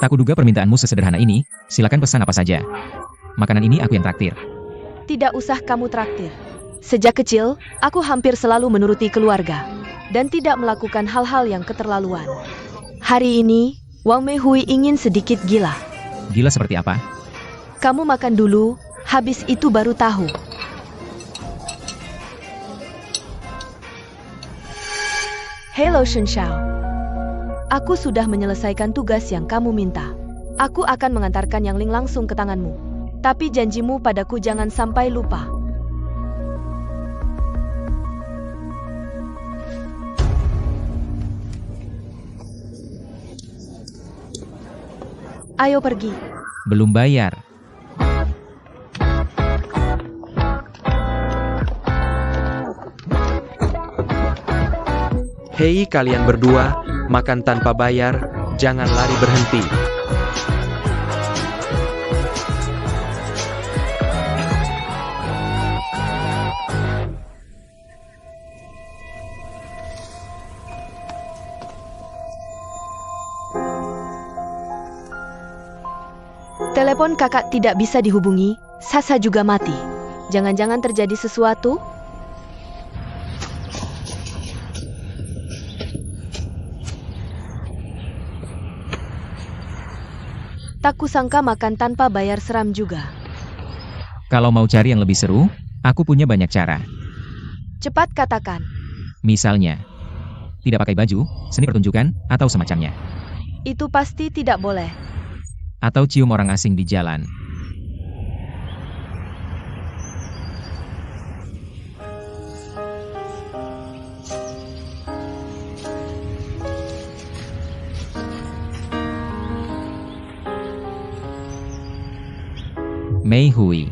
Tak kuduga permintaanmu sesederhana ini, silakan pesan apa saja. Makanan ini aku yang traktir. Tidak usah kamu traktir. Sejak kecil, aku hampir selalu menuruti keluarga, dan tidak melakukan hal-hal yang keterlaluan. Hari ini, Wang Meihui ingin sedikit gila. Gila seperti apa? Kamu makan dulu, habis itu baru tahu. Hello Shen Shao. Aku sudah menyelesaikan tugas yang kamu minta. Aku akan mengantarkan Yang Ling langsung ke tanganmu. Tapi janjimu padaku jangan sampai lupa. Ayo pergi. Belum bayar. Hei kalian berdua, makan tanpa bayar, jangan lari berhenti. Telepon kakak tidak bisa dihubungi, Sasa juga mati. Jangan-jangan terjadi sesuatu? Tak kusangka makan tanpa bayar seram juga. Kalau mau cari yang lebih seru, aku punya banyak cara. Cepat katakan. Misalnya, tidak pakai baju, seni pertunjukan, atau semacamnya. Itu pasti tidak boleh. Atau cium orang asing di jalan. Mei Hui.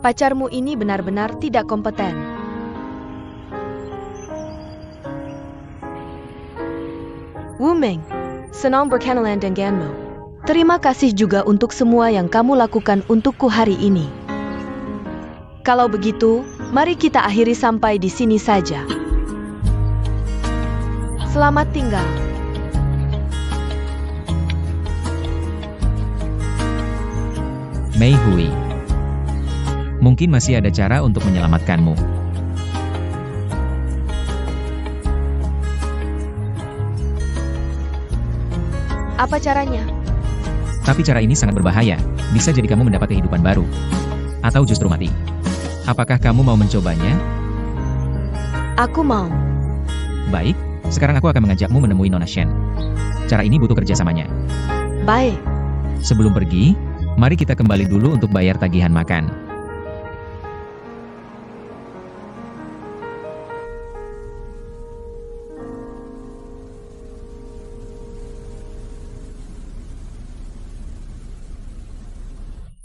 Pacarmu ini benar-benar tidak kompeten. Wu Ming, senang berkenalan denganmu. Terima kasih juga untuk semua yang kamu lakukan untukku hari ini. Kalau begitu, mari kita akhiri sampai di sini saja. Selamat tinggal. Mei Hui. Mungkin masih ada cara untuk menyelamatkanmu. Apa caranya? Tapi cara ini sangat berbahaya, bisa jadi kamu mendapat kehidupan baru. Atau justru mati. Apakah kamu mau mencobanya? Aku mau. Baik, sekarang aku akan mengajakmu menemui Nona Shen. Cara ini butuh kerjasamanya. Baik. Sebelum pergi, mari kita kembali dulu untuk bayar tagihan makan.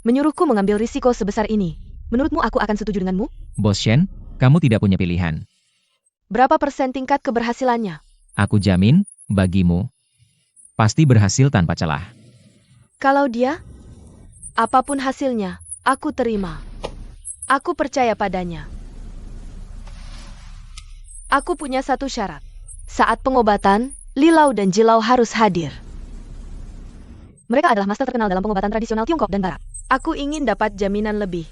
Menyuruhku mengambil risiko sebesar ini. Menurutmu aku akan setuju denganmu? Bos Shen, kamu tidak punya pilihan. Berapa persen tingkat keberhasilannya? Aku jamin, bagimu. Pasti berhasil tanpa celah. Kalau dia, apapun hasilnya, aku terima. Aku percaya padanya. Aku punya satu syarat. Saat pengobatan, Lilau dan Jilau harus hadir. Mereka adalah master terkenal dalam pengobatan tradisional Tiongkok dan Barat. Aku ingin dapat jaminan lebih.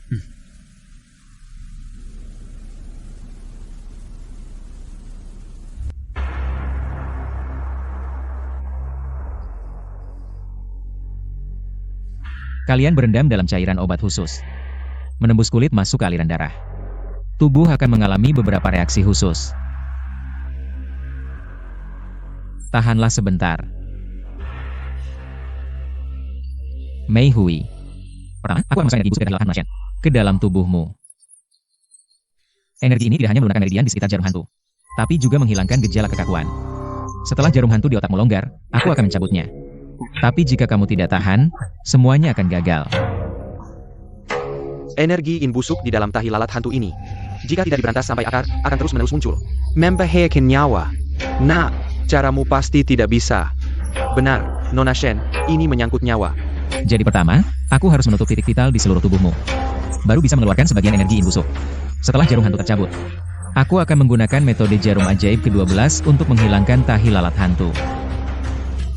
Kalian berendam dalam cairan obat khusus. Menembus kulit masuk ke aliran darah. Tubuh akan mengalami beberapa reaksi khusus. Tahanlah sebentar. Mei Hui. Pertama, aku akan memasukkan energi busuk dari lahan Nona Shen ke dalam tubuhmu. Energi ini tidak hanya menggunakan meridian di sekitar jarum hantu, tapi juga menghilangkan gejala kekakuan. Setelah jarum hantu di otakmu longgar, aku akan mencabutnya. Tapi jika kamu tidak tahan, semuanya akan gagal. Energi in busuk di dalam tahi lalat hantu ini, jika tidak diberantas sampai akar, akan terus-menerus muncul. Membahayakan nyawa. Nah, caramu pasti tidak bisa. Benar, Nona Shen, ini menyangkut nyawa. Jadi pertama, aku harus menutup titik vital di seluruh tubuhmu. Baru bisa mengeluarkan sebagian energi in busuk. Setelah jarum hantu tercabut, aku akan menggunakan metode jarum ajaib ke-12 untuk menghilangkan tahi lalat hantu.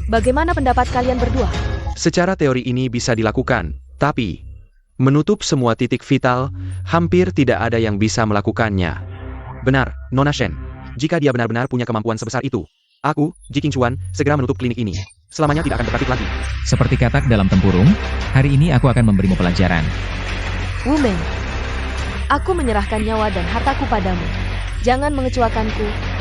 Bagaimana pendapat kalian berdua? Secara teori ini bisa dilakukan, tapi menutup semua titik vital, hampir tidak ada yang bisa melakukannya. Benar, Nona Shen. Jika dia benar-benar punya kemampuan sebesar itu, aku, Ji Qingchuan, segera menutup klinik ini. Selamanya tidak akan berpraktik lagi. Seperti katak dalam tempurung, hari ini aku akan memberimu pelajaran. Wu Ming, aku menyerahkan nyawa dan hartaku padamu. Jangan mengecewakanku.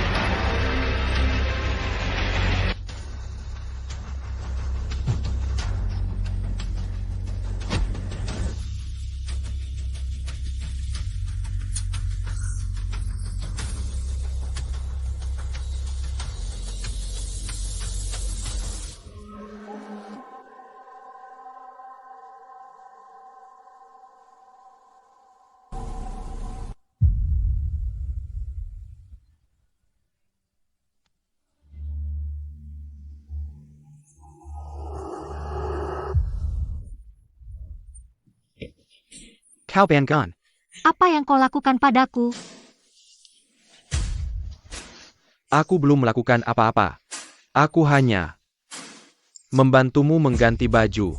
Kau Ban. Apa yang kau lakukan padaku? Aku belum melakukan apa-apa. Aku hanya membantumu mengganti baju.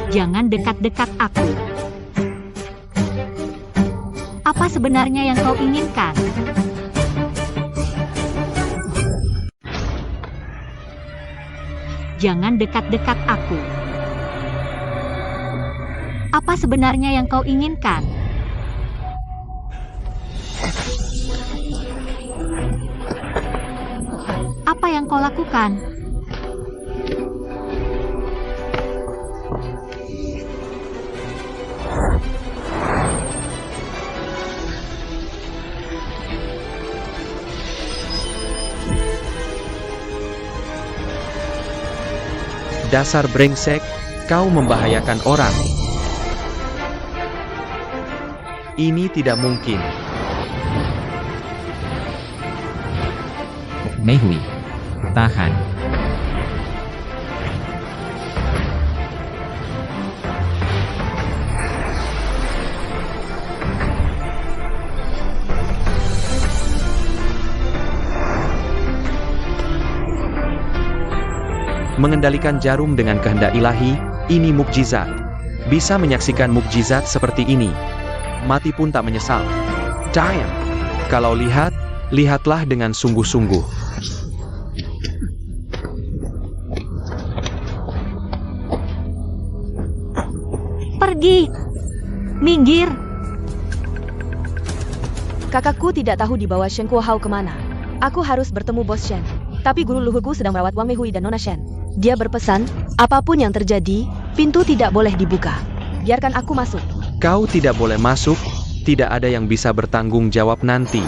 Jangan dekat-dekat aku. Apa sebenarnya yang kau inginkan? Jangan dekat-dekat aku. Apa sebenarnya yang kau inginkan? Apa yang kau lakukan? Dasar brengsek, kau membahayakan orang. Ini tidak mungkin. Mei Hui, tahan. Mengendalikan jarum dengan kehendak ilahi, ini mukjizat. Bisa menyaksikan mukjizat seperti ini. Mati pun tak menyesal. Damn. Kalau lihat, lihatlah dengan sungguh-sungguh. Pergi! Minggir! Kakakku tidak tahu dibawa Shen Kuohao kemana. Aku harus bertemu Bos Shen. Tapi guru luhurku sedang merawat Wang Meihui dan Nona Shen. Dia berpesan, apapun yang terjadi, pintu tidak boleh dibuka. Biarkan aku masuk. Kau tidak boleh masuk, tidak ada yang bisa bertanggung jawab nanti.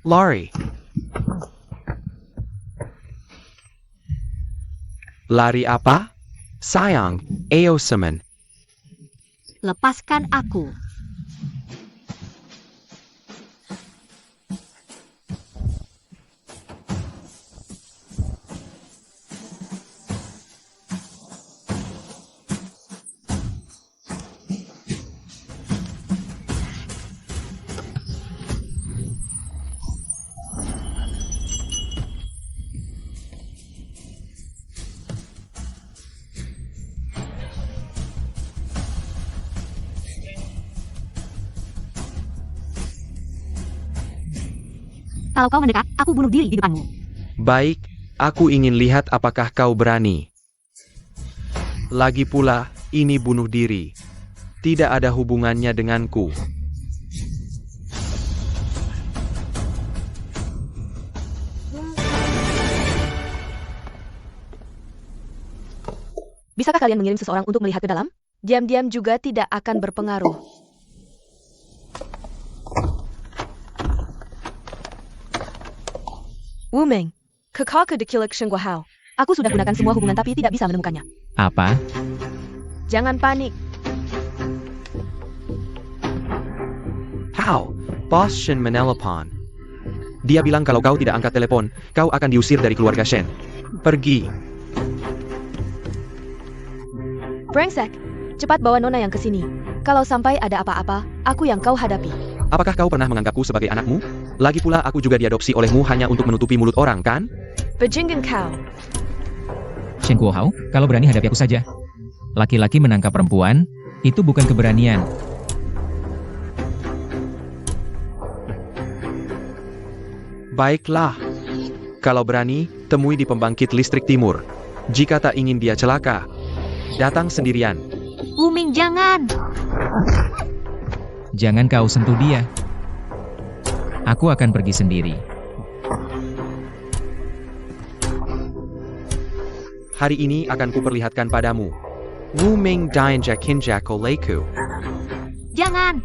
Lari. Lari apa? Sayang, Eosemen. Lepaskan aku. Kalau kau mendekat, aku bunuh diri di depanmu. Baik, aku ingin lihat apakah kau berani. Lagi pula, ini bunuh diri. Tidak ada hubungannya denganku. Bisakah kalian mengirim seseorang untuk melihat ke dalam? Diam-diam juga tidak akan berpengaruh. Wu Meng, kekal ke dekilek Shen Guohao. Aku sudah gunakan semua hubungan tapi tidak bisa menemukannya. Apa? Jangan panik. How? Bos Shen menelepon. Dia bilang kalau kau tidak angkat telepon, kau akan diusir dari keluarga Shen. Pergi. Brengsek, cepat bawa Nona yang ke sini. Kalau sampai ada apa-apa, aku yang kau hadapi. Apakah kau pernah menganggapku sebagai anakmu? Lagi pula aku juga diadopsi olehmu hanya untuk menutupi mulut orang, kan? Bajingan kau. Shen Kuohao, kalau berani hadapi aku saja. Laki-laki menangkap perempuan, itu bukan keberanian. Baiklah. Kalau berani, temui di pembangkit listrik timur. Jika tak ingin dia celaka, datang sendirian. Wu Ming, jangan! Jangan kau sentuh dia. Aku akan pergi sendiri. Hari ini akan kuperlihatkan padamu. Wu Ming Dainja Kinjako Leiku. Jangan!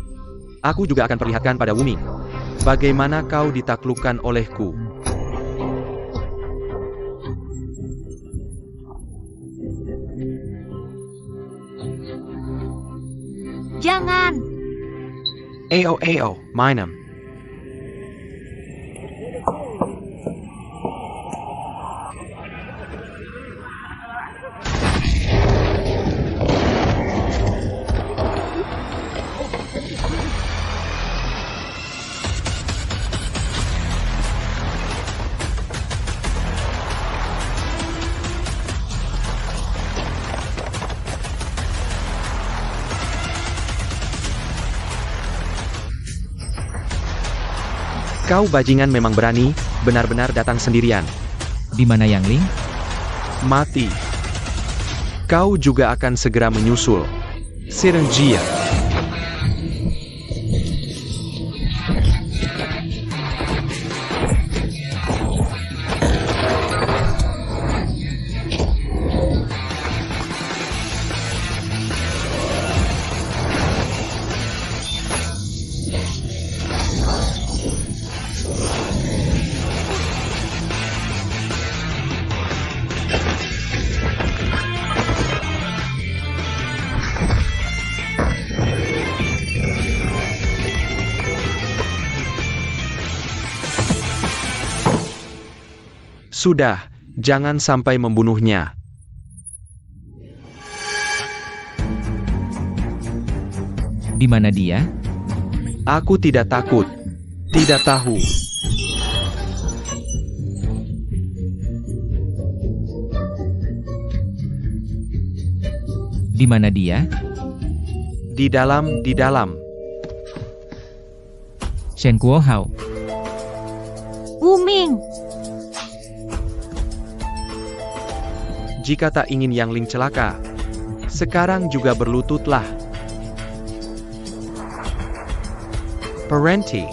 Aku juga akan perlihatkan pada Wu Ming. Bagaimana kau ditaklukkan olehku. Jangan! Ao, Minam. Kau bajingan memang berani, benar-benar datang sendirian. Di mana Yang Ling? Mati. Kau juga akan segera menyusul. Sirenjia. Sudah, jangan sampai membunuhnya. Di mana dia? Aku tidak takut. Tidak tahu. Di mana dia? Di dalam. Shen Kuo Hao. Wu Ming! Jika tak ingin Yang Ling celaka, sekarang juga berlututlah. Parenti.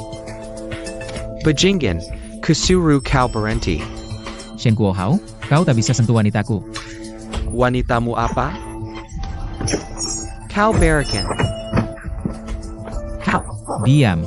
Bajingan, Kusuru kau parenti. Shen Kuo Hao, kau tak bisa sentuh wanitaku. Wanitamu apa? Kau barakan. Diam.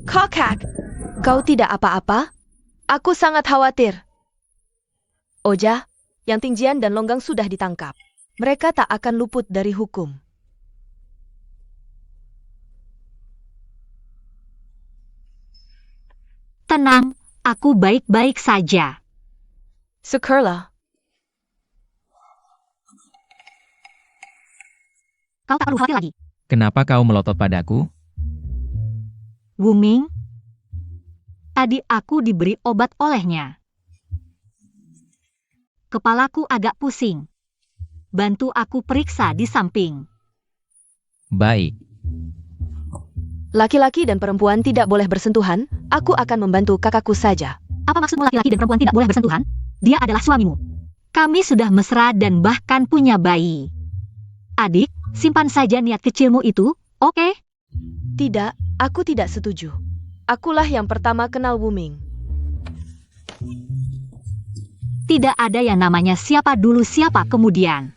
Kokak. Kau tidak apa-apa? Aku sangat khawatir. Oja, Yang Tingjian dan Longgang sudah ditangkap. Mereka tak akan luput dari hukum. Tenang, aku baik-baik saja. Syukurlah. Kau tak perlu khawatir lagi. Kenapa kau melotot padaku? Wu Ming, adik aku diberi obat olehnya. Kepalaku agak pusing. Bantu aku periksa di samping. Baik. Laki-laki dan perempuan tidak boleh bersentuhan. Aku akan membantu kakakku saja. Apa maksudmu laki-laki dan perempuan tidak boleh bersentuhan? Dia adalah suamimu. Kami sudah mesra dan bahkan punya bayi. Adik, simpan saja niat kecilmu itu, oke? Tidak, aku tidak setuju. Akulah yang pertama kenal Wu Ming. Tidak ada yang namanya siapa dulu siapa kemudian.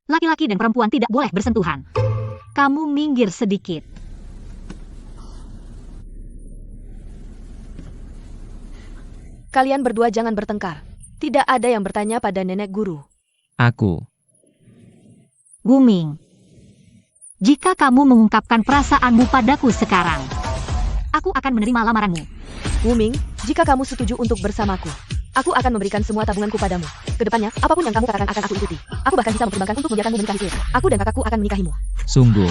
Laki-laki dan perempuan tidak boleh bersentuhan. Kamu minggir sedikit. Kalian berdua jangan bertengkar. Tidak ada yang bertanya pada nenek guru. Aku. Wu Ming, jika kamu mengungkapkan perasaanmu padaku sekarang, aku akan menerima lamaranmu. Wu Ming, jika kamu setuju untuk bersamaku, aku akan memberikan semua tabunganku padamu. Kedepannya, apapun yang kamu katakan akan aku ikuti. Aku bahkan bisa mempertimbangkan untuk membiarkanmu menikahi Sil. Aku dan kakakku akan menikahimu. Sungguh.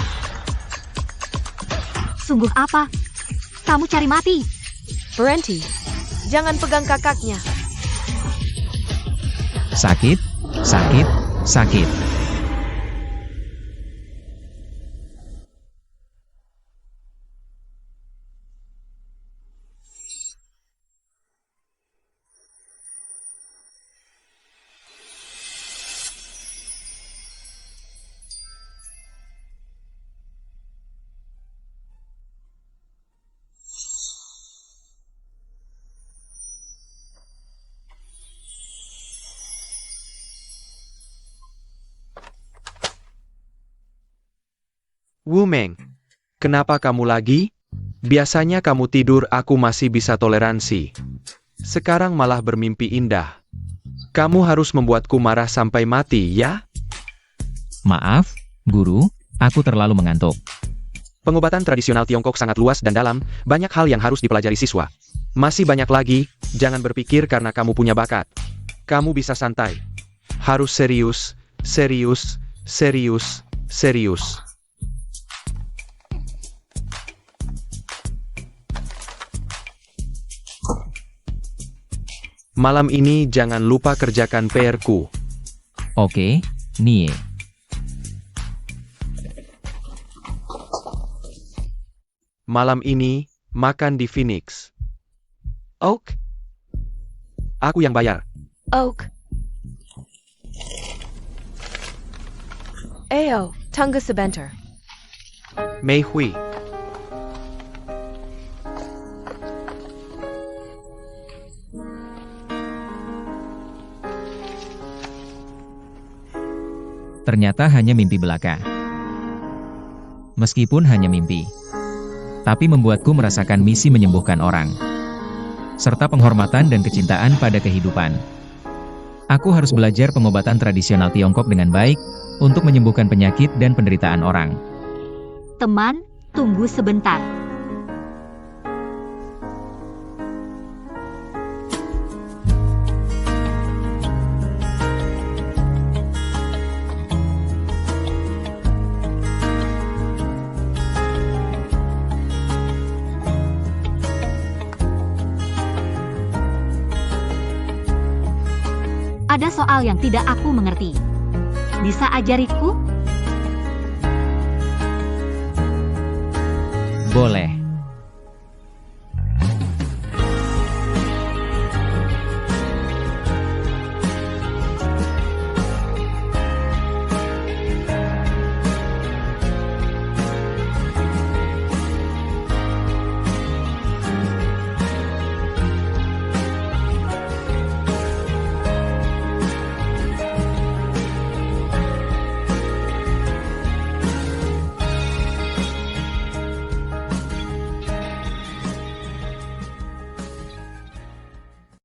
Sungguh apa? Kamu cari mati. Parenti, jangan pegang kakaknya. Sakit, sakit, sakit. Wu Meng, kenapa kamu lagi? Biasanya kamu tidur aku masih bisa toleransi. Sekarang malah bermimpi indah. Kamu harus membuatku marah sampai mati, ya? Maaf, guru, aku terlalu mengantuk. Pengobatan tradisional Tiongkok sangat luas dan dalam, banyak hal yang harus dipelajari siswa. Masih banyak lagi, jangan berpikir karena kamu punya bakat. Kamu bisa santai. Harus serius, serius, serius, serius. Malam ini jangan lupa kerjakan PR-ku. Oke, Nie. Malam ini, makan di Phoenix. Oak? Aku yang bayar. Oak. Ayo, tunggu sebentar. Mei Hui. Ternyata hanya mimpi belaka. Meskipun hanya mimpi, tapi membuatku merasakan misi menyembuhkan orang, serta penghormatan dan kecintaan pada kehidupan. Aku harus belajar pengobatan tradisional Tiongkok dengan baik, untuk menyembuhkan penyakit dan penderitaan orang. Teman, tunggu sebentar. Ada soal yang tidak aku mengerti. Bisa ajariku? Boleh.